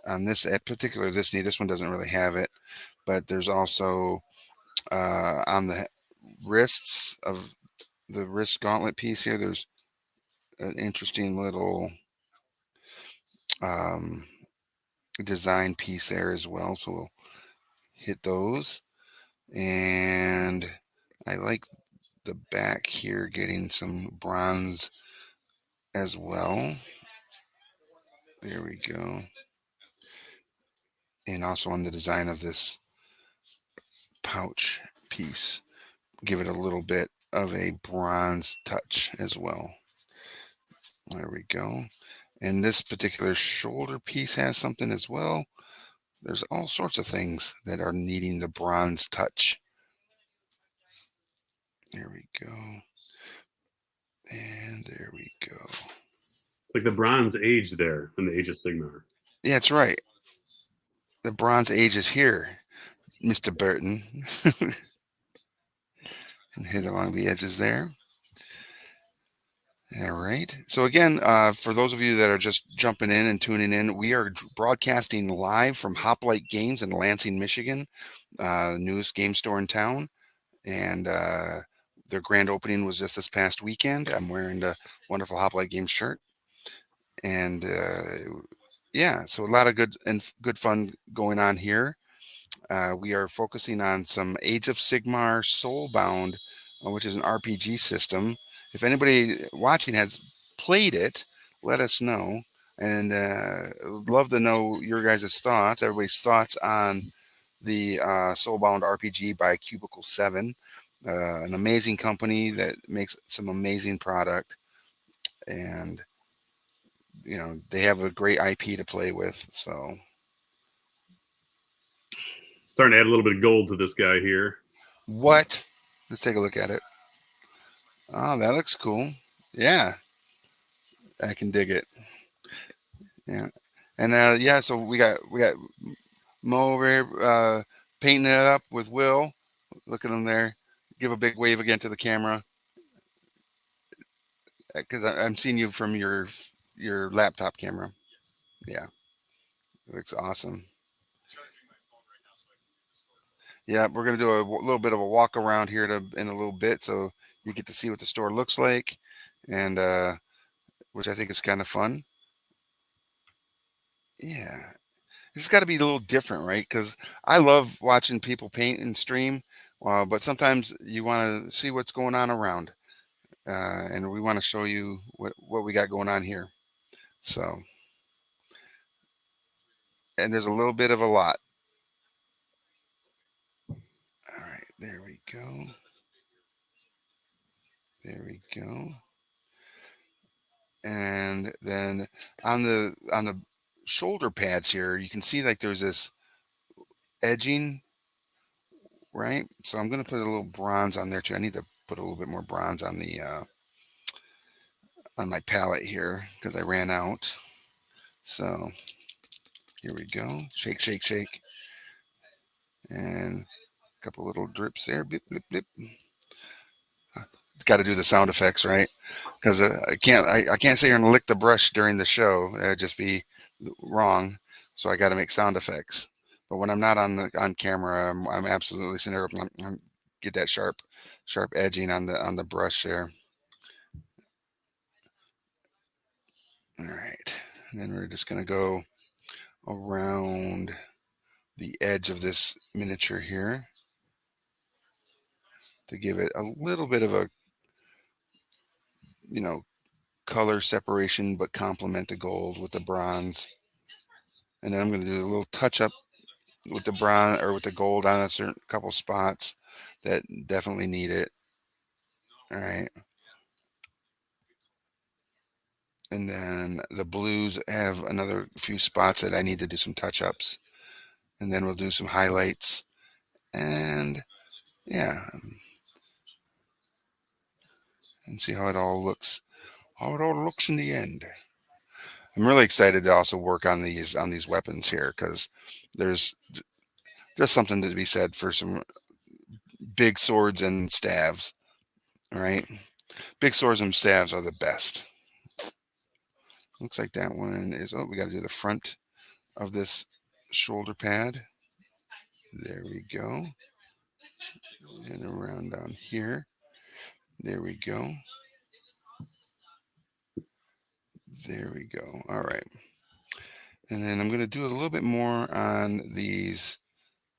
On this at particular this knee, this one doesn't really have it, but there's also on the wrists of the wrist gauntlet piece here. There's an interesting little um, design piece there as well. So we'll hit those, and I like the back here getting some bronze as well. There we go. And also on the design of this pouch piece, give it a little bit of a bronze touch as well. There we go. And this particular shoulder piece has something as well. There's all sorts of things that are needing the bronze touch. There we go. And there we go. It's like the Bronze Age there in the Age of Sigmar. Yeah, that's right. The Bronze Age is here, Mr. Burton. And hit along the edges there. All right. So again, for those of you that are just jumping in and tuning in, we are broadcasting live from Hoplite Games in Lansing, Michigan, newest game store in town, and their grand opening was just this past weekend. I'm wearing the wonderful Hoplite Games shirt, and yeah, so a lot of good fun going on here. We are focusing on some Age of Sigmar Soulbound, which is an RPG system. If anybody watching has played it, let us know. And would love to know your guys' thoughts, everybody's thoughts on the Soulbound RPG by Cubicle 7, an amazing company that makes some amazing product. And, they have a great IP to play with. So, Starting to add a little bit of gold to this guy here. what? Let's take a look at it. Oh, that looks cool. Yeah, I can dig it. Yeah, and yeah, so we got Mo over here painting it up with Will. Look at him there. Give a big wave again to the camera because I'm seeing you from your laptop camera. Yeah, it looks awesome. Yeah, we're gonna do a little bit of a walk around here in a little bit, so you get to see what the store looks like, and which I think is kind of fun. Yeah, it's got to be a little different, right? Because I love watching people paint and stream, but sometimes you want to see what's going on around, and we want to show you what we got going on here. So, and there's a little bit of a lot. There we go. There we go. And then on the shoulder pads here, you can see like there's this edging, right? So I'm gonna put a little bronze on there too. I need to put a little bit more bronze on my palette here because I ran out. So here we go. Shake, shake, shake, and a couple little drips there. Blip, blip, blip. Got to do the sound effects, right? Because I can't sit here and lick the brush during the show. That'd just be wrong. So I got to make sound effects. But when I'm not on camera, I'm absolutely sitting there. Get that sharp edging on the brush there. All right, and then we're just gonna go around the edge of this miniature here to give it a little bit of a you know color separation, but complement the gold with the bronze. And then I'm going to do a little touch up with the bronze or with the gold on a certain couple spots that definitely need it. All right. And then the blues have another few spots that I need to do some touch ups. And then we'll do some highlights. And yeah, and see how it all looks. How it all looks in the end. I'm really excited to also work on these weapons here because there's just something to be said for some big swords and staves. Right? Big swords and staves are the best. Looks like that one is. Oh, we got to do the front of this shoulder pad. There we go. And around down here. There we go. There we go. All right. And then I'm going to do a little bit more on these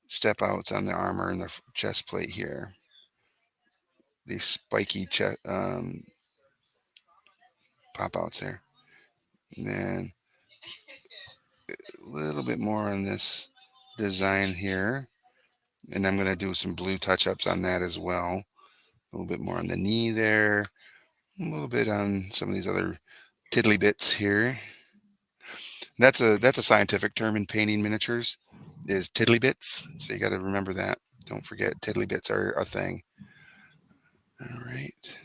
step outs on the armor and the chest plate here. These spiky pop outs there. And then a little bit more on this design here. And I'm going to do some blue touch ups on that as well. A little bit more on the knee there. A little bit on some of these other tiddly bits here. That's a scientific term in painting miniatures, is tiddly bits. So you got to remember that. Don't forget tiddly bits are a thing. All right.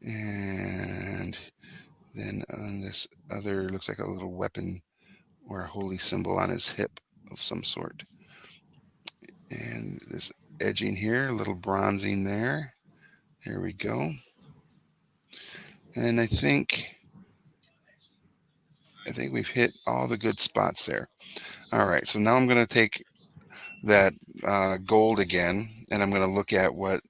And then on this other, looks like a little weapon or a holy symbol on his hip of some sort. And this edging here, a little bronzing there. There we go. And I think we've hit all the good spots there. All right, so now I'm going to take that gold again, and I'm going to look at what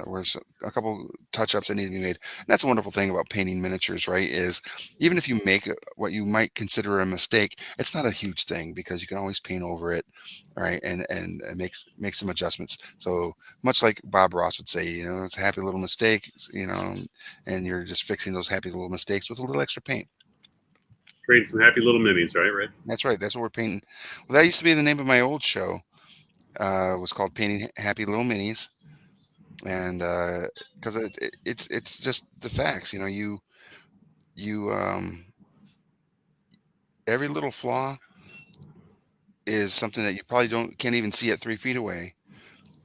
where's a couple touch-ups that need to be made. And that's a wonderful thing about painting miniatures, right? Is even if you make what you might consider a mistake, it's not a huge thing because you can always paint over it, right? And make some adjustments. So much like Bob Ross would say, it's a happy little mistake, and you're just fixing those happy little mistakes with a little extra paint. Creating some happy little minis, right? Right. That's right. That's what we're painting. Well, that used to be the name of my old show. Was called Painting Happy Little Minis, and because it's just the facts. You every little flaw is something that you probably can't even see at 3 feet away,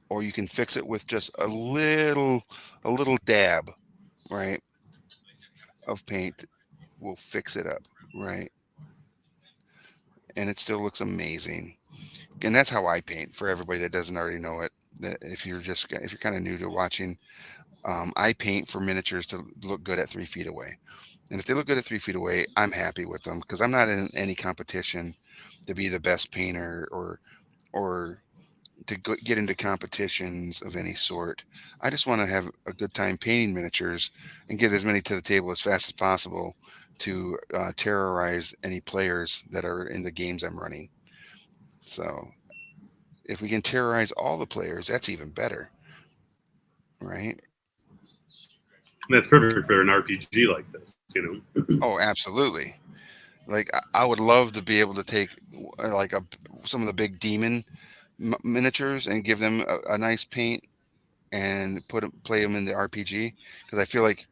or you can fix it with just a little dab, right, of paint will fix it up, right, and it still looks amazing. And that's how I paint for everybody that doesn't already know it. That if you're kind of new to watching, I paint for miniatures to look good at 3 feet away. And if they look good at 3 feet away, I'm happy with them because I'm not in any competition to be the best painter or to get into competitions of any sort. I just want to have a good time painting miniatures and get as many to the table as fast as possible to terrorize any players that are in the games I'm running. So if we can terrorize all the players, that's even better, right? That's perfect for an RPG like this. Oh, absolutely. Like I would love to be able to take like some of the big demon miniatures and give them a nice paint and play them in the RPG, because I feel like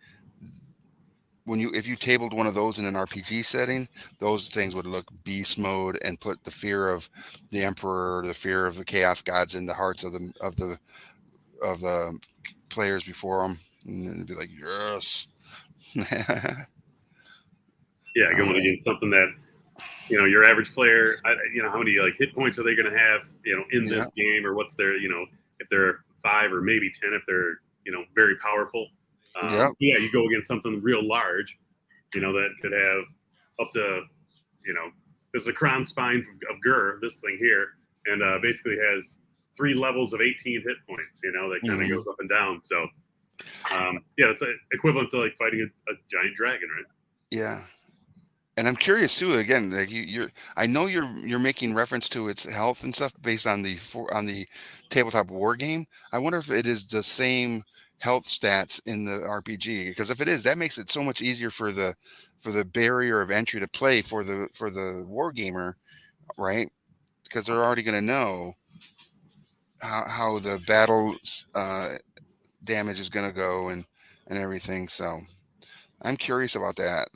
when you if you tabled one of those in an RPG setting, those things would look beast mode and put the fear of the Emperor, the fear of the Chaos Gods in the hearts of the players before them, and then they'd be like, yes. Yeah, All going right. against something that your average player. How many like hit points are they going to have? In Yeah. this game, or what's their if they're 5 or maybe 10 if they're very powerful. Yep. Yeah, you go against something real large, that could have up to you know this is a crown spine of Gur, this thing here, and basically has 3 levels of 18 hit points. That kind of Hmm. goes up and down. So yeah, it's equivalent to like fighting a giant dragon, right? Yeah. And I'm curious too. Again, like I know you're making reference to its health and stuff based on on the tabletop war game. I wonder if it is the same health stats in the RPG. Because if it is, that makes it so much easier for the barrier of entry to play for the war gamer, right? Because they're already going to know how the battle damage is going to go and everything. So I'm curious about that.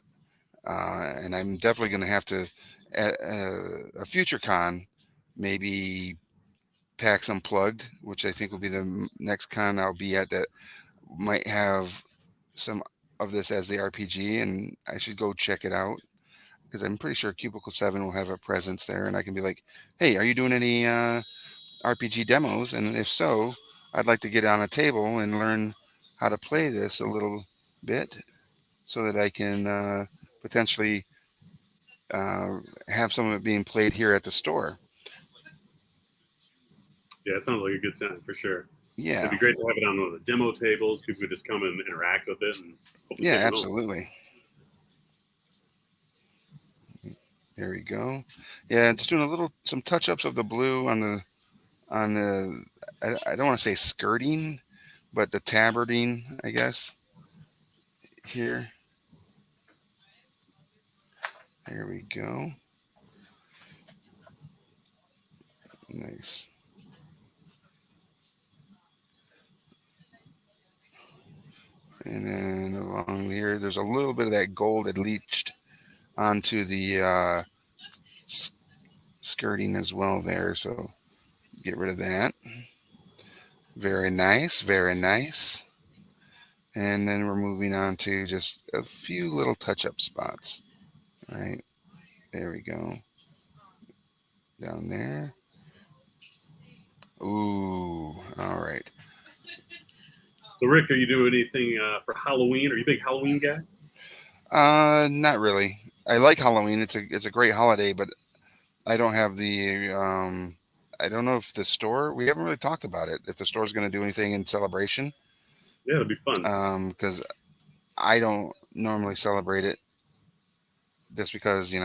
And I'm definitely going to have to, at a future con, maybe PAX Unplugged, which I think will be the next con I'll be at, that might have some of this as the RPG, and I should go check it out, because I'm pretty sure Cubicle 7 will have a presence there, and I can be like, hey, are you doing any RPG demos? And if so, I'd like to get on a table and learn how to play this a little bit, so that I can potentially uh, have some of it being played here at the store. Yeah, it sounds like a good time for sure. It'd Yeah, be great to have it on one of the demo tables. People could just come and interact with it and hopefully yeah, take it home. absolutely. There we go. Yeah, just doing a little some touch ups of the blue on the. I don't want to say skirting, but the tabarding, I guess. Here, there we go. Nice. And then along here, there's a little bit of that gold that leached onto the s- skirting as well there. So get rid of that. Very nice. Very nice. And then we're moving on to just a few little touch up spots. Right. There we go. Down there. Ooh. All right. So, Rick, are you doing anything for Halloween? Are you a big Halloween guy? Not really. I like Halloween. It's a great holiday, but I don't have the I don't know if the store, we haven't really talked about it, if the store's going to do anything in celebration, Yeah, it'd be fun. because I don't normally celebrate it, just because,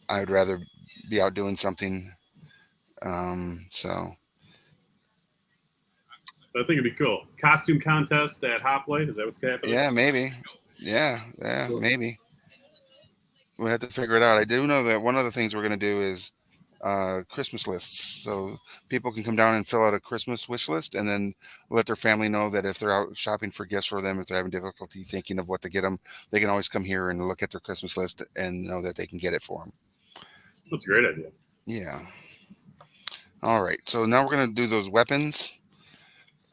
I'd rather be out doing something. So I think it'd be cool. Costume contest at Hoplite. Is that what's happening? yeah, maybe. Yeah, Cool. maybe. We'll have to figure it out. I do know that one of the things we're going to do is Christmas lists. So people can come down and fill out a Christmas wish list, and then let their family know that if they're out shopping for gifts for them, if they're having difficulty thinking of what to get them, they can always come here and look at their Christmas list and know that they can get it for them. That's a great idea. Yeah. All right. So now we're going to do those weapons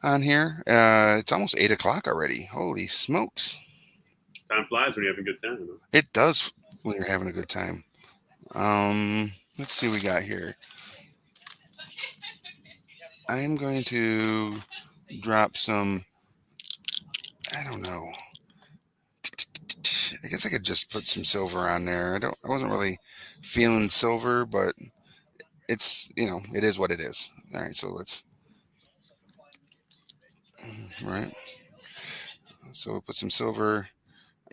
on here. It's almost 8 o'clock already. Holy smokes. Time flies when you're having a good time. It does when you're having a good time. Let's see what we got here. I am going to drop some. I don't know. I guess I could just put some silver on there. I wasn't really feeling silver, but it is what it is. All right, so let's. Right. So we'll put some silver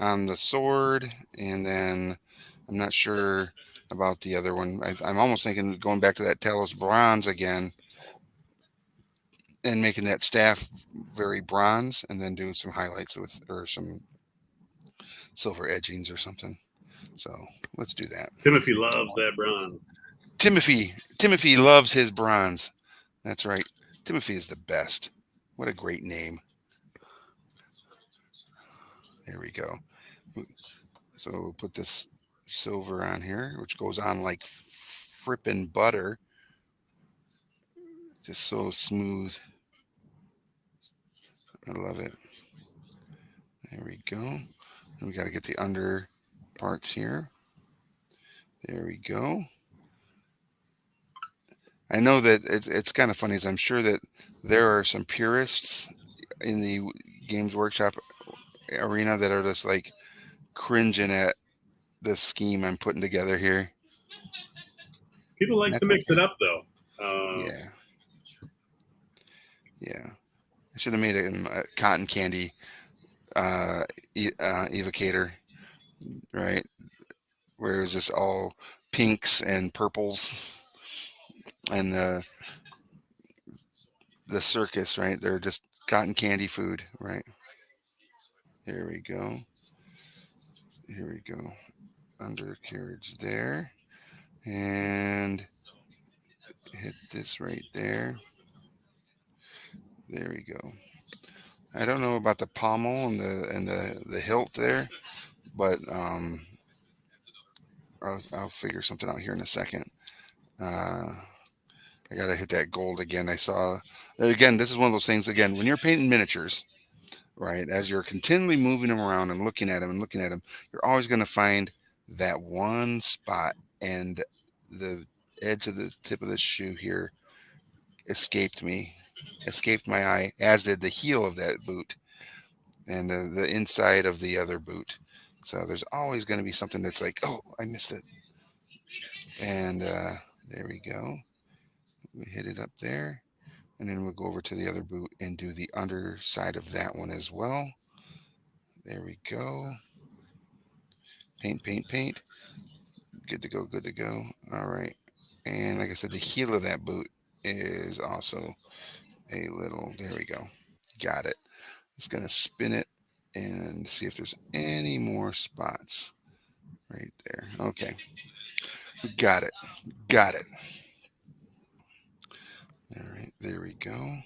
on the sword, and then I'm not sure about the other one. I'm almost thinking going back to that Talos bronze again and making that staff very bronze, and then doing some highlights with, or some silver edgings or something. So let's do that. Timothy loves that bronze. Timothy loves his bronze. That's right. Timothy is the best. What a great name. There we go. So we'll put this silver on here, which goes on like frippin' butter. Just so smooth. I love it. There we go. And we got to get the under parts here. There we go. I know that it's kind of funny, as I'm sure that there are some purists in the Games Workshop arena that are just like cringing at the scheme I'm putting together here. People like to That's mix okay. it up though. Yeah, yeah. I should have made it in a cotton candy evocator, right? Where it was just all pinks and purples and the circus, right? They're just cotton candy food, right? Here we go. Here we go. Undercarriage there. And hit this right there. There we go. I don't know about the pommel and the hilt there, but I'll figure something out here in a second. Uh, I gotta hit that gold again. I saw again. This is one of those things. Again, when you're painting miniatures, right? As you're continually moving them around and looking at them and looking at them, you're always going to find that one spot. And the edge of the tip of the shoe here escaped me, escaped my eye, as did the heel of that boot and the inside of the other boot. So there's always going to be something that's like, oh, I missed it. And there we go. We hit it up there. And then we'll go over to the other boot and do the underside of that one as well. There we go. Paint, paint, paint. Good to go, good to go. All right. And like I said, the heel of that boot is also a little, there we go. Got it. Just going to spin it and see if there's any more spots right there. Okay. Got it. Got it. All right. There we go.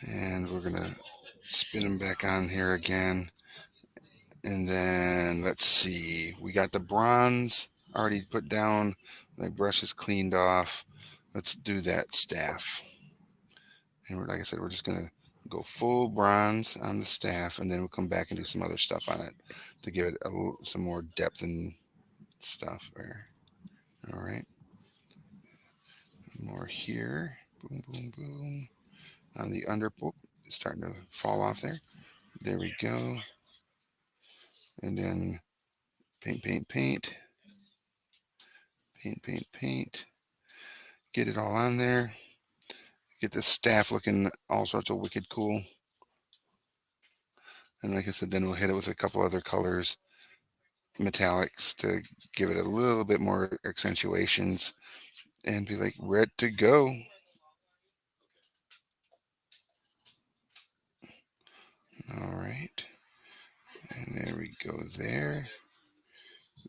And we're going to spin them back on here again. And then let's see. We got the bronze already put down. My brush is cleaned off. Let's do that staff. And like I said, we're just gonna go full bronze on the staff, and then we'll come back and do some other stuff on it to give it some more depth and stuff. There. All right, more here. Boom, boom, boom. On the under, oh, it's starting to fall off there. There we go. And then paint, paint, paint, paint, paint, paint. Get it all on there. Get the staff looking all sorts of wicked cool. And like I said, then we'll hit it with a couple other colors, metallics, to give it a little bit more accentuations and be like red to go. All right. And there we go there.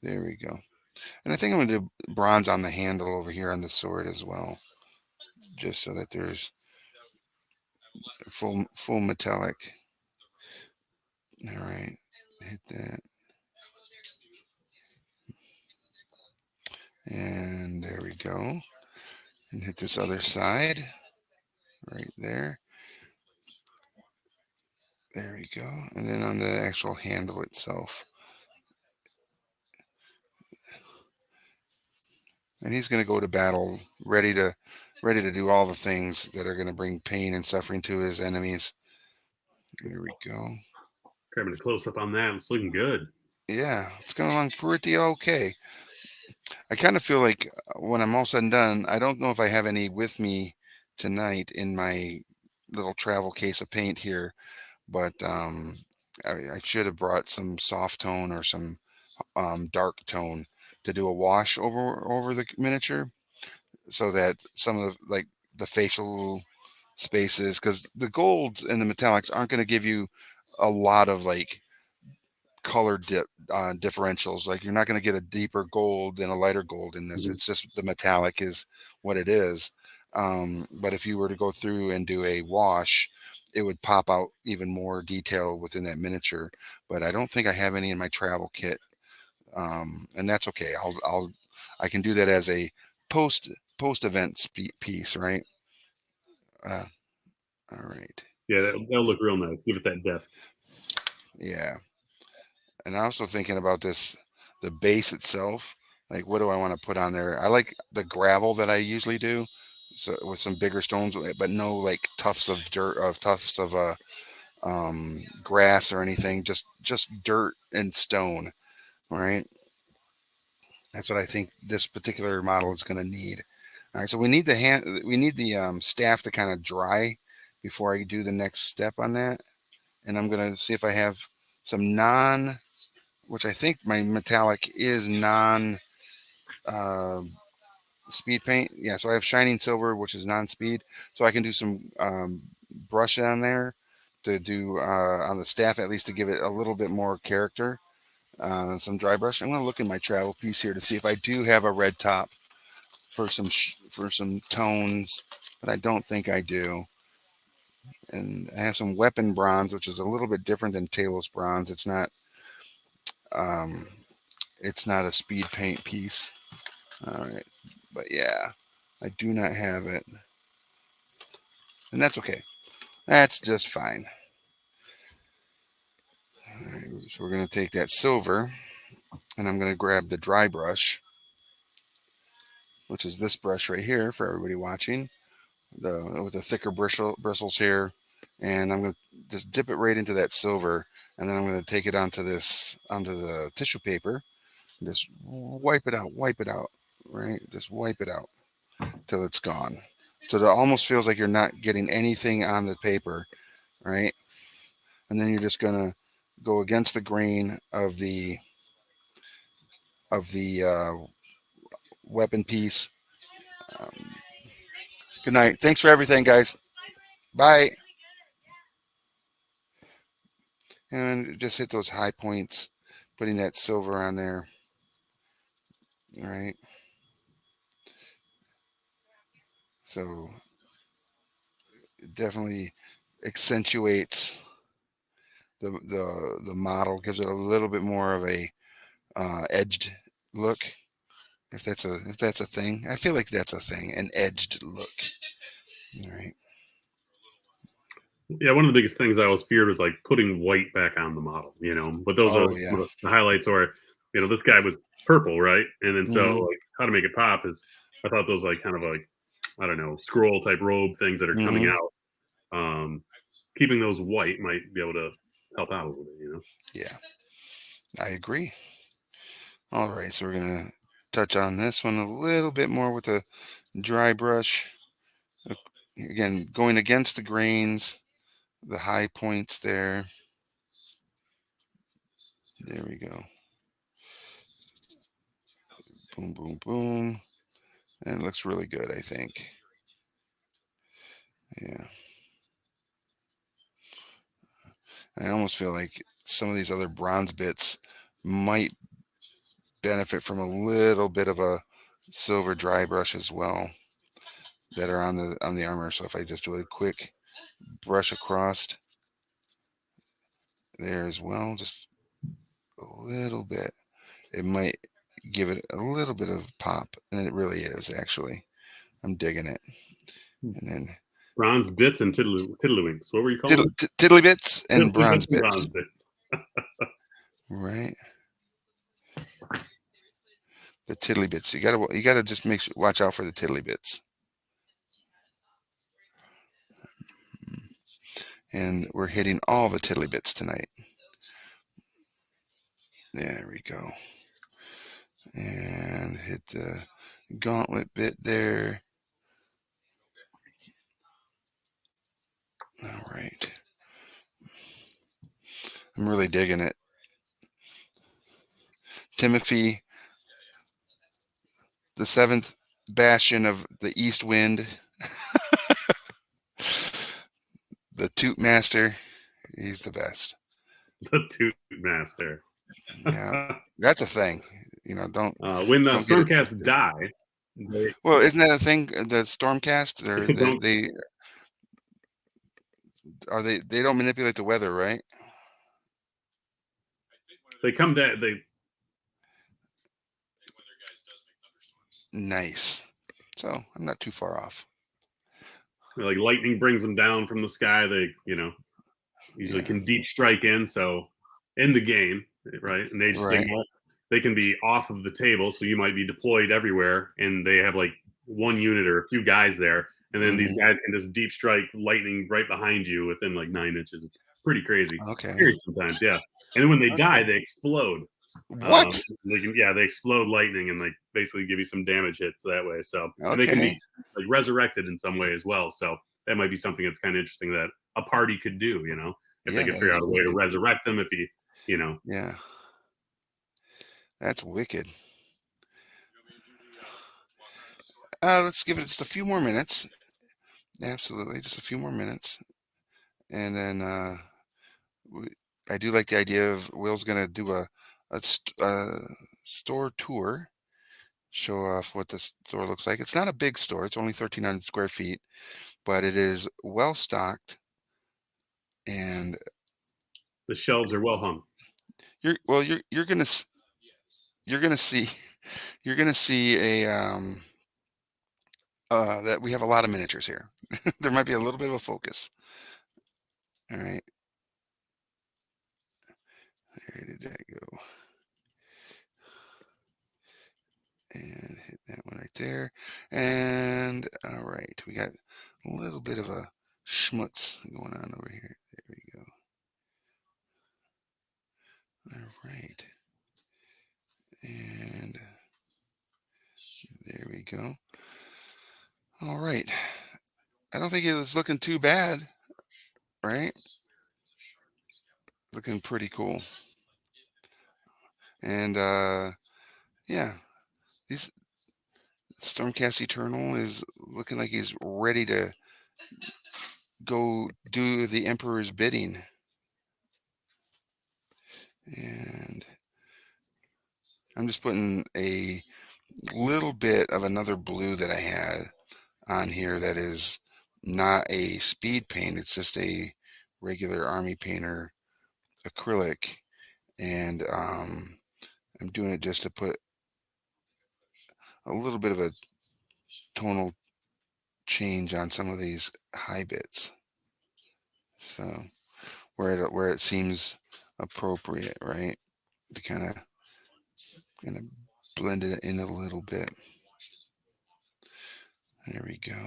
There we go. And I think I'm going to do bronze on the handle over here on the sword as well, just so that there's full metallic. All right. Hit that. And there we go. And hit this other side right there. There we go. And then on the actual handle itself. And he's going to go to battle ready to do all the things that are going to bring pain and suffering to his enemies. There we go. Grabbing a close up on that. It's looking good. Yeah, it's going along pretty okay. I kind of feel like when I'm all said and done, I don't know if I have any with me tonight in my little travel case of paint here, but I should have brought some soft tone or some dark tone to do a wash over the miniature, so that some of the facial spaces, because the golds and the metallics aren't going to give you a lot of like color differentials. Like you're not going to get a deeper gold and a lighter gold in this. Mhm. It's just the metallic is what it is. But if you were to go through and do a wash, it would pop out even more detail within that miniature. But I don't think I have any in my travel kit, and that's okay. I can do that as a post post event piece, right? Uh, all right, Yeah, that'll look real nice. Give it that depth. yeah. And I'm also thinking about this, the base itself. Like, what do I want to put on there? I like the gravel that I usually do, so with some bigger stones, but no like tufts of dirt, of tufts of grass or anything. Just dirt and stone. All right, that's what I think this particular model is going to need. All right, so we need the staff to kind of dry before I do the next step on that, and I'm gonna see if I have some non, which I think my metallic is non uh, speed paint. Yeah, so I have shining silver, which is non-speed, so I can do some brush on there to do on the staff, at least to give it a little bit more character. Some dry brush. I'm going to look in my travel piece here to see if I do have a red top for for some tones, but I don't think I do. And I have some weapon bronze, which is a little bit different than Talos bronze. Um, it's not a speed paint piece. All right, but yeah, I do not have it, and that's okay. That's just fine. All right, so we're gonna take that silver, and I'm gonna grab the dry brush, which is this brush right here for everybody watching, with the thicker bristles here, and I'm gonna just dip it right into that silver, and then I'm gonna take it onto the tissue paper, and just wipe it out, right? Just wipe it out till it's gone. So it almost feels like you're not getting anything on the paper, right? And then you're just gonna go against the grain of the weapon piece. Um, Good night. Thanks for everything, guys. Bye. And just hit those high points, putting that silver on there. All right. So it definitely accentuates the model, gives it a little bit more of a edged look. If that's a thing, I feel like that's a thing, an edged look. All right. Yeah, one of the biggest things I always feared was like putting white back on the model, you know. But those are Oh some yeah. of the highlights. Or, you know, this guy was purple, right? And then so Mhm. like how to make it pop is, I thought those like kind of like, I don't know, scroll type robe things that are coming Mhm. out. Keeping those white might be able to help out a little bit, you know. Yeah, I agree. All right, so we're gonna touch on this one a little bit more with a dry brush. Uh, Again, going against the grains, the high points there. There we go. Boom, boom, boom. And it looks really good, I think. Yeah. I almost feel like some of these other bronze bits might benefit from a little bit of a silver dry brush as well that are on the armor. So if I just do a quick brush across there as well, just a little bit, it might give it a little bit of pop, and it really is actually. I'm digging it. And then Bronze bits and tiddlywinks. What were you calling them? tiddly bits and Tiddly bronze bits and bits, bronze bits. right? The tiddly bits. You gotta just make sure, watch out for the tiddly bits. And we're hitting all the tiddly bits tonight. There we go. And hit the gauntlet bit there. All right. I'm really digging it. Timothy, the seventh bastion of the east wind, the toot master. He's the best. The Toot Master. Yeah. That's a thing. You know, When don't get it Stormcasts twisted. die, They Well, isn't that a thing? The Stormcast, or don't they don't manipulate the weather, right? they come down they Nice. So I'm not too far off. like lightning brings them down from the sky. They usually Yeah. can deep strike in. So in the game, right? And they just Right. they can be off of the table, so you might be deployed everywhere, and they have like one unit or a few guys there, and then these Hmm. guys can just deep strike lightning right behind you within like 9 inches. It's pretty crazy. Okay. Scary sometimes, yeah. And then when they die, Okay. they explode. What? They explode lightning and like basically give you some damage hits that way. So, and they can Okay. be like resurrected in some way as well. So that might be something that's kind of interesting that a party could do. If they Yeah, could that figure is out a way to wicked. resurrect them, if he. Yeah, that's wicked. Let's give it just a few more minutes. Absolutely, just a few more minutes, and then we, I do like the idea of Will's gonna do a store tour, show off what the store looks like. It's not a big store; it's only 1,300 square feet, but it is well stocked, and The shelves are well hung. you're gonna see you're gonna see a that we have a lot of miniatures here. There might be a little bit of a focus. All right, where did that go? And hit that one right there. And all right, we got a little bit of a schmutz going on over here. There we go. All right, and there we go. All right, I don't think it was looking too bad, right? Looking pretty cool. And yeah, these Stormcast Eternal is looking like he's ready to go do the Emperor's bidding. And I'm just putting a little bit of another blue that I had on here that is not a speed paint. It's just a regular army painter acrylic. And I'm doing it just to put a little bit of a tonal change on some of these high bits. So where it seems appropriate, right? To kind of blend it in a little bit. There we go.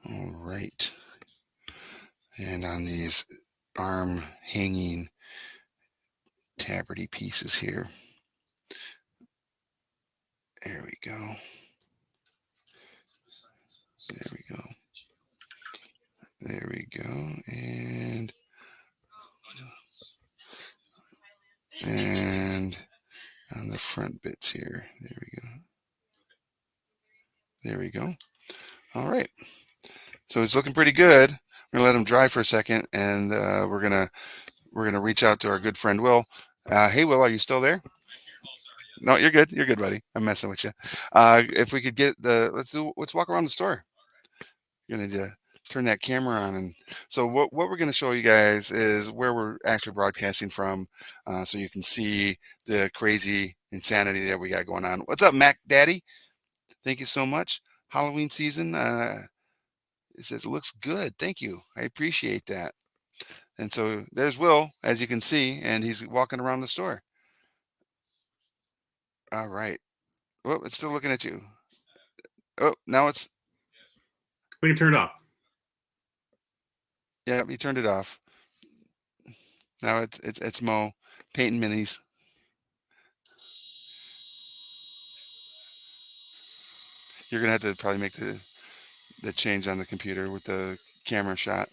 All right. And on these arm hanging tabardy pieces here. There we go. There we go. There we go. And on the front bits here. There we go. There we go. All right. So it's looking pretty good. We're gonna let them dry for a second, and we're gonna reach out to our good friend Will. Hey, Will, are you still there? No, you're good. You're good, buddy. I'm messing with you. If we could get let's walk around the store. You're gonna turn that camera on, and so what we're gonna show you guys is where we're actually broadcasting from, so you can see the crazy insanity that we got going on. What's up, Mac Daddy? Thank you so much. Halloween season. It says looks good. Thank you. I appreciate that. And so there's Will, as you can see, and he's walking around the store. All right. Well, it's still looking at you. Oh, now it's We can turn it off. yeah. You turned it off. Now it's Mo painting minis. You're gonna have to probably make the change on the computer with the camera shot.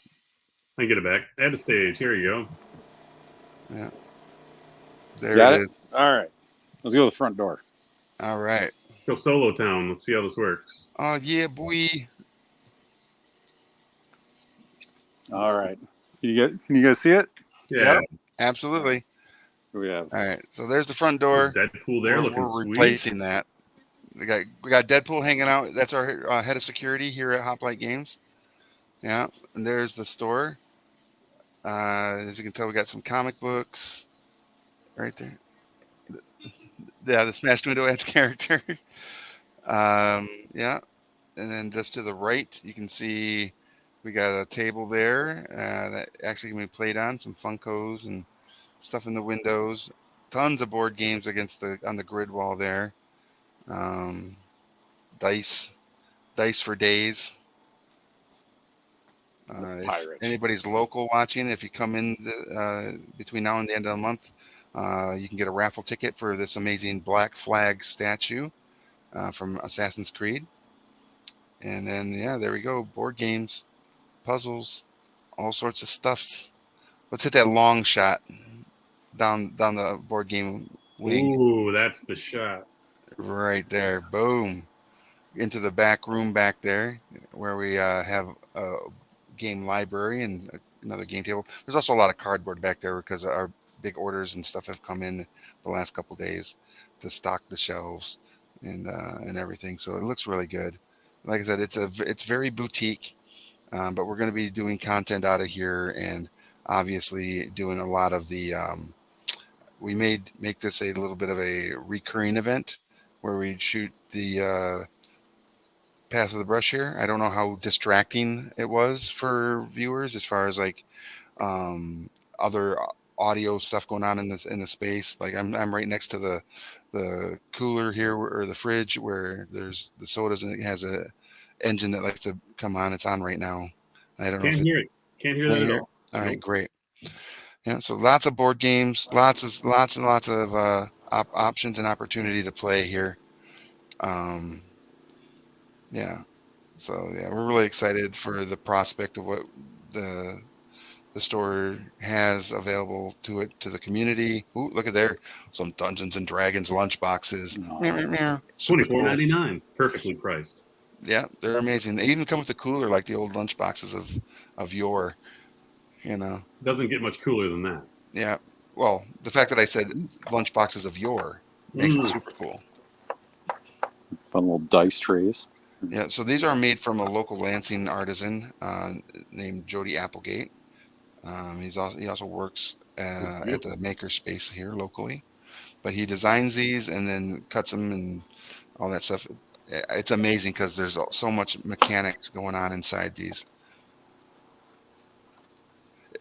I can get it back. Add a stage. Here you go. Yeah, there it Got it? is. All right. Let's go to the front door. All right. Go solo town. Let's see how this works. Oh yeah, boy. All right. Can you guys see it? Yeah. Yep. Absolutely. What do we have? All right. So there's the front door. Deadpool there We're, looking we're sweet. replacing that. We got Deadpool hanging out. That's our head of security here at Hoplite Games. Yeah, and there's the store. As you can tell, we got some comic books right there. Yeah, the smashed window adds character. Yeah, and then just to the right, you can see we got a table there that actually can be played on. Some Funkos and stuff in the windows. Tons of board games against the on the grid wall there. Um, dice, dice for days. The If pirates. anybody's local watching, if you come in between now and the end of the month, you can get a raffle ticket for this amazing Black Flag statue from Assassin's Creed. And then, yeah, there we go. Board games, puzzles, all sorts of stuffs. Let's hit that long shot down the board game wing Ooh, that's the shot. right there. Boom. Into the back room back there where we have a game library and another game table. There's also a lot of cardboard back there because our big orders and stuff have come in the last couple days to stock the shelves and everything. So it looks really good. Like I said, it's very boutique, but we're going to be doing content out of here and obviously doing a lot of the. We made make this a little bit of a recurring event where we shoot the path of the brush here. I don't know how distracting it was for viewers as far as like other audio stuff going on in the space. Like I'm right next to the cooler here or the fridge where there's the sodas and it has a engine that likes to come on. It's on right now. I don't know Can't if it hear it. Can't hear can that at hear it. all. All right, Nope. great. Yeah, so lots of board games, lots and lots of options and opportunity to play here. Um, yeah. So yeah, we're really excited for the prospect of what the the store has available to it to the community. Ooh, look at there, some Dungeons and Dragons lunch boxes. Meow, No. meow, meow. Super cool. $24.99, perfectly priced. Yeah, they're amazing. They even come with a cooler like the old lunch boxes of yore. You know. Doesn't get much cooler than that. Yeah. Well, the fact that I said lunch boxes of yore makes it Mm. super cool. Fun little dice trays. Yeah. So these are made from a local Lansing artisan named Jody Applegate. He also works at the maker space here locally, but he designs these and then cuts them and all that stuff. It's amazing because there's so much mechanics going on inside these.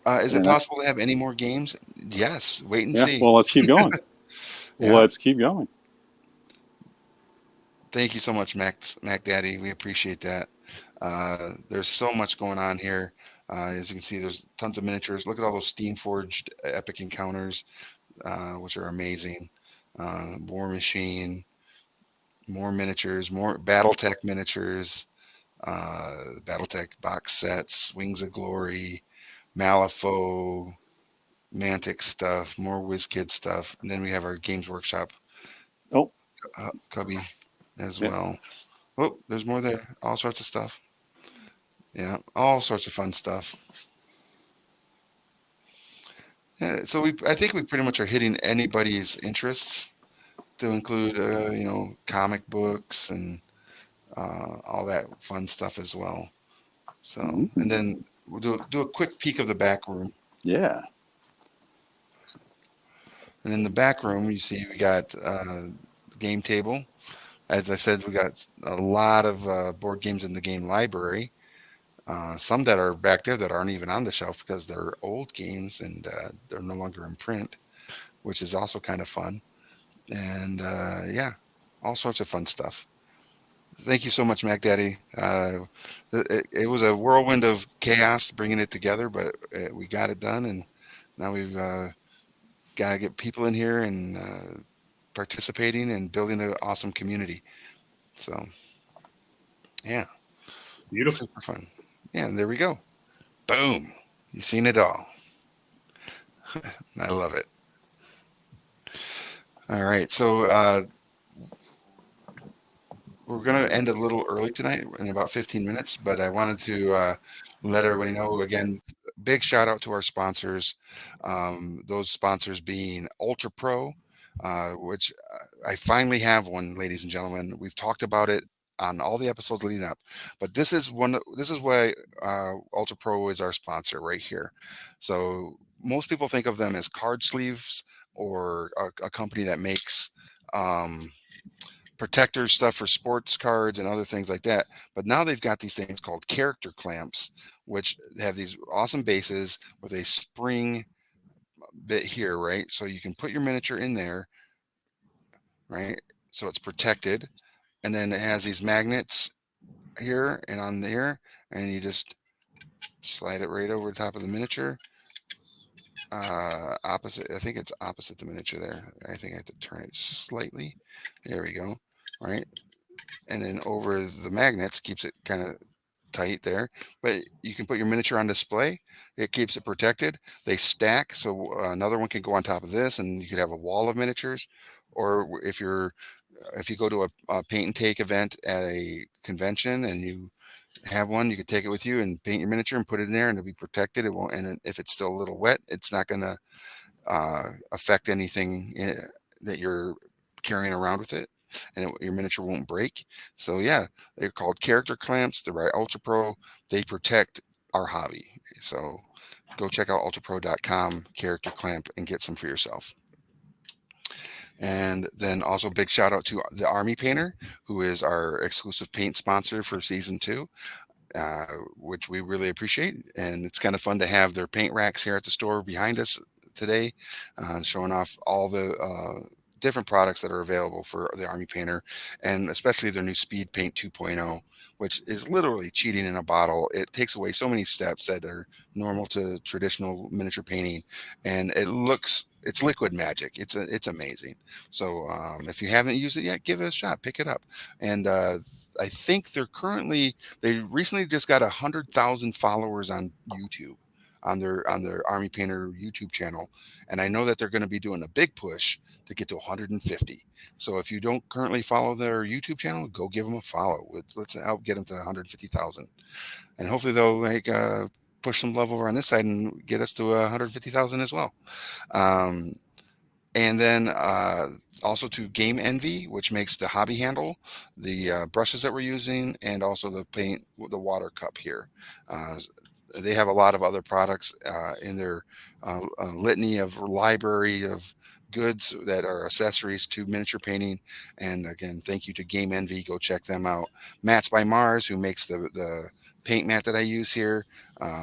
Is it And possible to have any more games? Yes. Wait and yeah, see. well, let's keep going. Yeah. Let's keep going. Thank you so much, Mac Daddy. We appreciate that. There's so much going on here. As you can see, there's tons of miniatures. Look at all those steam forged epic encounters, which are amazing. War Machine, more miniatures, more BattleTech miniatures, BattleTech box sets, Wings of Glory, Malifaux, Mantic stuff, more WizKid stuff, and then we have our Games Workshop Oh, cubby as yeah. well. Oh, there's more there. All sorts of stuff. Yeah, all sorts of fun stuff. Yeah, so I think we pretty much are hitting anybody's interests to include, comic books and all that fun stuff as well. So, and Mhm. then we'll do a quick peek of the back room. Yeah. And in the back room, you see we got game table. As I said, we got a lot of board games in the game library. Some that are back there that aren't even on the shelf because they're old games and they're no longer in print, which is also kind of fun. And yeah, all sorts of fun stuff. Thank you so much, Mac Daddy. It was a whirlwind of chaos bringing it together, but we got it done, and now we've got to get people in here and participating and building an awesome community. So yeah, Beautiful. super fun. Yeah, and there we go. Boom. You've seen it all. I love it. All right, so we're going to end a little early tonight in about 15 minutes, but I wanted to let everybody know again, big shout out to our sponsors. Those sponsors being Ultra Pro, which I finally have one, ladies and gentlemen. We've talked about it on all the episodes leading up, but this is one. This is why Ultra Pro is our sponsor right here. So most people think of them as card sleeves or a company that makes um, protector stuff for sports cards and other things like that. But now they've got these things called character clamps, which have these awesome bases with a spring bit here, right? So you can put your miniature in there, right? So it's protected. And then it has these magnets here and on there, and you just slide it right over the top of the miniature. Opposite, I think it's opposite the miniature there. I think I have to turn it slightly. There we go. Right. And then over the magnets keeps it kind of tight there, but you can put your miniature on display. It keeps it protected. They stack, so another one can go on top of this, and you could have a wall of miniatures. Or if you go to a paint and take event at a convention and you have one, you could take it with you and paint your miniature and put it in there, and it'll be protected. It won't, and if it's still a little wet, it's not going to affect anything that you're carrying around with it, and your miniature won't break. So yeah, they're called character clamps. They're by Ultra Pro. They protect our hobby. So go check out ultrapro.com character clamp and get some for yourself. And then also big shout out to the Army Painter, who is our exclusive paint sponsor for season 2. Uh, which we really appreciate. And it's kind of fun to have their paint racks here at the store behind us today, showing off all the different products that are available for the Army Painter, and especially their new Speed Paint 2.0, which is literally cheating in a bottle. It takes away so many steps that are normal to traditional miniature painting, and it's liquid magic. It's amazing. So if you haven't used it yet, give it a shot. Pick it up. And I think they recently just got 100,000 followers on YouTube, on their Army Painter YouTube channel, and I know that they're going to be doing a big push to get to 150. So if you don't currently follow their YouTube channel, go give them a follow. Let's help get them to 150,000, and hopefully they'll push some love over on this side and get us to 150,000 as well. Um, and then also to Game Envy, which makes the hobby handle, the brushes that we're using, and also the paint, the water cup here. Uh, they have a lot of other products in their litany of library of goods that are accessories to miniature painting. And again, thank you to Game Envy. Go check them out. Mats by Mars, who makes the paint mat that I use here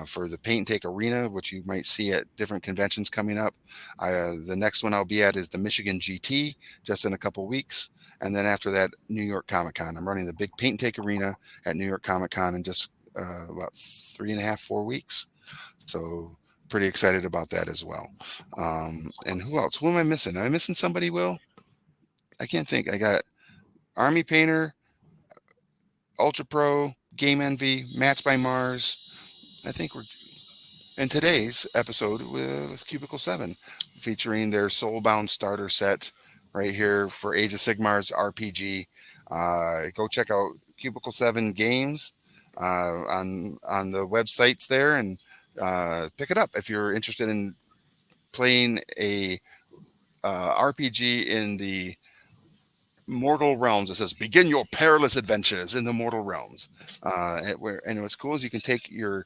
for the Paint and Take Arena, which you might see at different conventions coming up. The next one I'll be at is the Michigan GT, just in a couple weeks. And then after that, New York Comic Con. I'm running the big Paint and Take Arena at New York Comic Con in just about 3.5, 4 weeks. So pretty excited about that as well. And who else? Who am I missing? Am I missing somebody, Will? I can't think. I got Army Painter, Ultra Pro, Game Envy, Mats by Mars. I think we're in today's episode with Cubicle 7, featuring their Soulbound starter set right here for Age of Sigmar's RPG. Go check out Cubicle 7 Games on the websites there, and pick it up if you're interested in playing a RPG in the mortal realms. It says begin your perilous adventures in the mortal realms. And what's cool is you can take your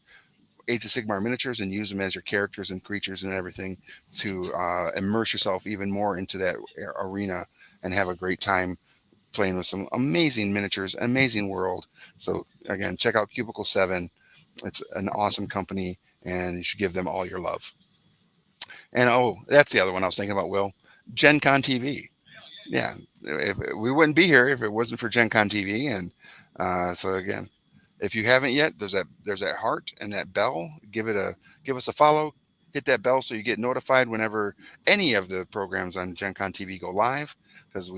Age of Sigmar miniatures and use them as your characters and creatures and everything to immerse yourself even more into that arena and have a great time playing with some amazing miniatures, amazing world. So again, check out Cubicle 7. It's an awesome company, and you should give them all your love. And oh, that's the other one I was thinking about, Will. Gen Con TV. Yeah, if we wouldn't be here if it wasn't for Gen Con TV. And so again, if you haven't yet, there's that heart and that bell. Give us a follow. Hit that bell so you get notified whenever any of the programs on Gen Con TV go live, because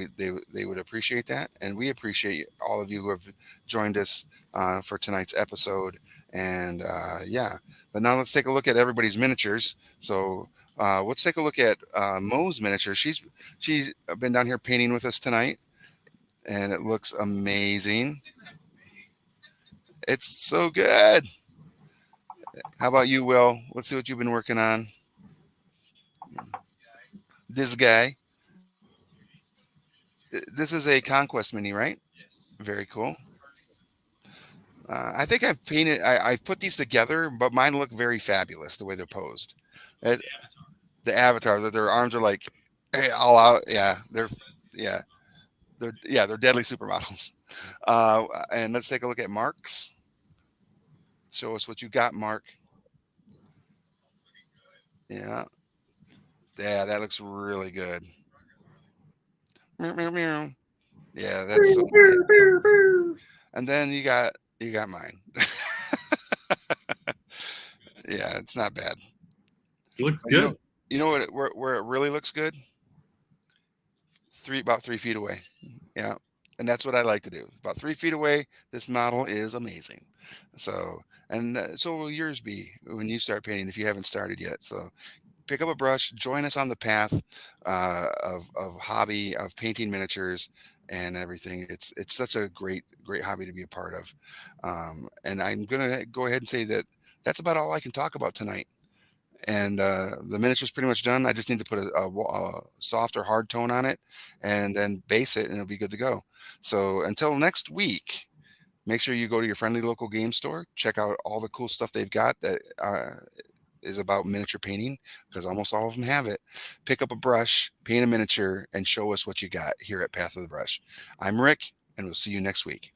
they would appreciate that, and we appreciate all of you who have joined us for tonight's episode. And yeah, but now let's take a look at everybody's miniatures. So let's take a look at Mo's miniature. She's been down here painting with us tonight, and it looks amazing. It's so good. How about you, Will? Let's see what you've been working on. This guy. This is a Conquest Mini, right? Very cool. I think I've painted. I've put these together, but mine look very fabulous the way they're posed. Uh, the avatar, their arms are like all out. Yeah, they're deadly supermodels. And let's take a look at Mark's. Show us what you got, Mark. Yeah, yeah, that looks really good. Meow, meow, meow. Yeah, that's so. And then you got mine. Yeah, it's not bad. Looks You know, good. where it really looks good? About 3 feet away. Yeah, and that's what I like to do. About 3 feet away, this model is amazing. So, and so will yours be when you start painting if you haven't started yet. So, pick up a brush, join us on the path of hobby of painting miniatures and everything. It's such a great hobby to be a part of. And I'm gonna go ahead and say that that's about all I can talk about tonight. And the miniature's pretty much done. I just need to put a soft or hard tone on it, and then base it, and it'll be good to go. So until next week, make sure you go to your friendly local game store, check out all the cool stuff they've got that is about miniature painting, because almost all of them have it. Pick up a brush, paint a miniature, and show us what you got here at Path of the Brush. I'm Rick, and we'll see you next week.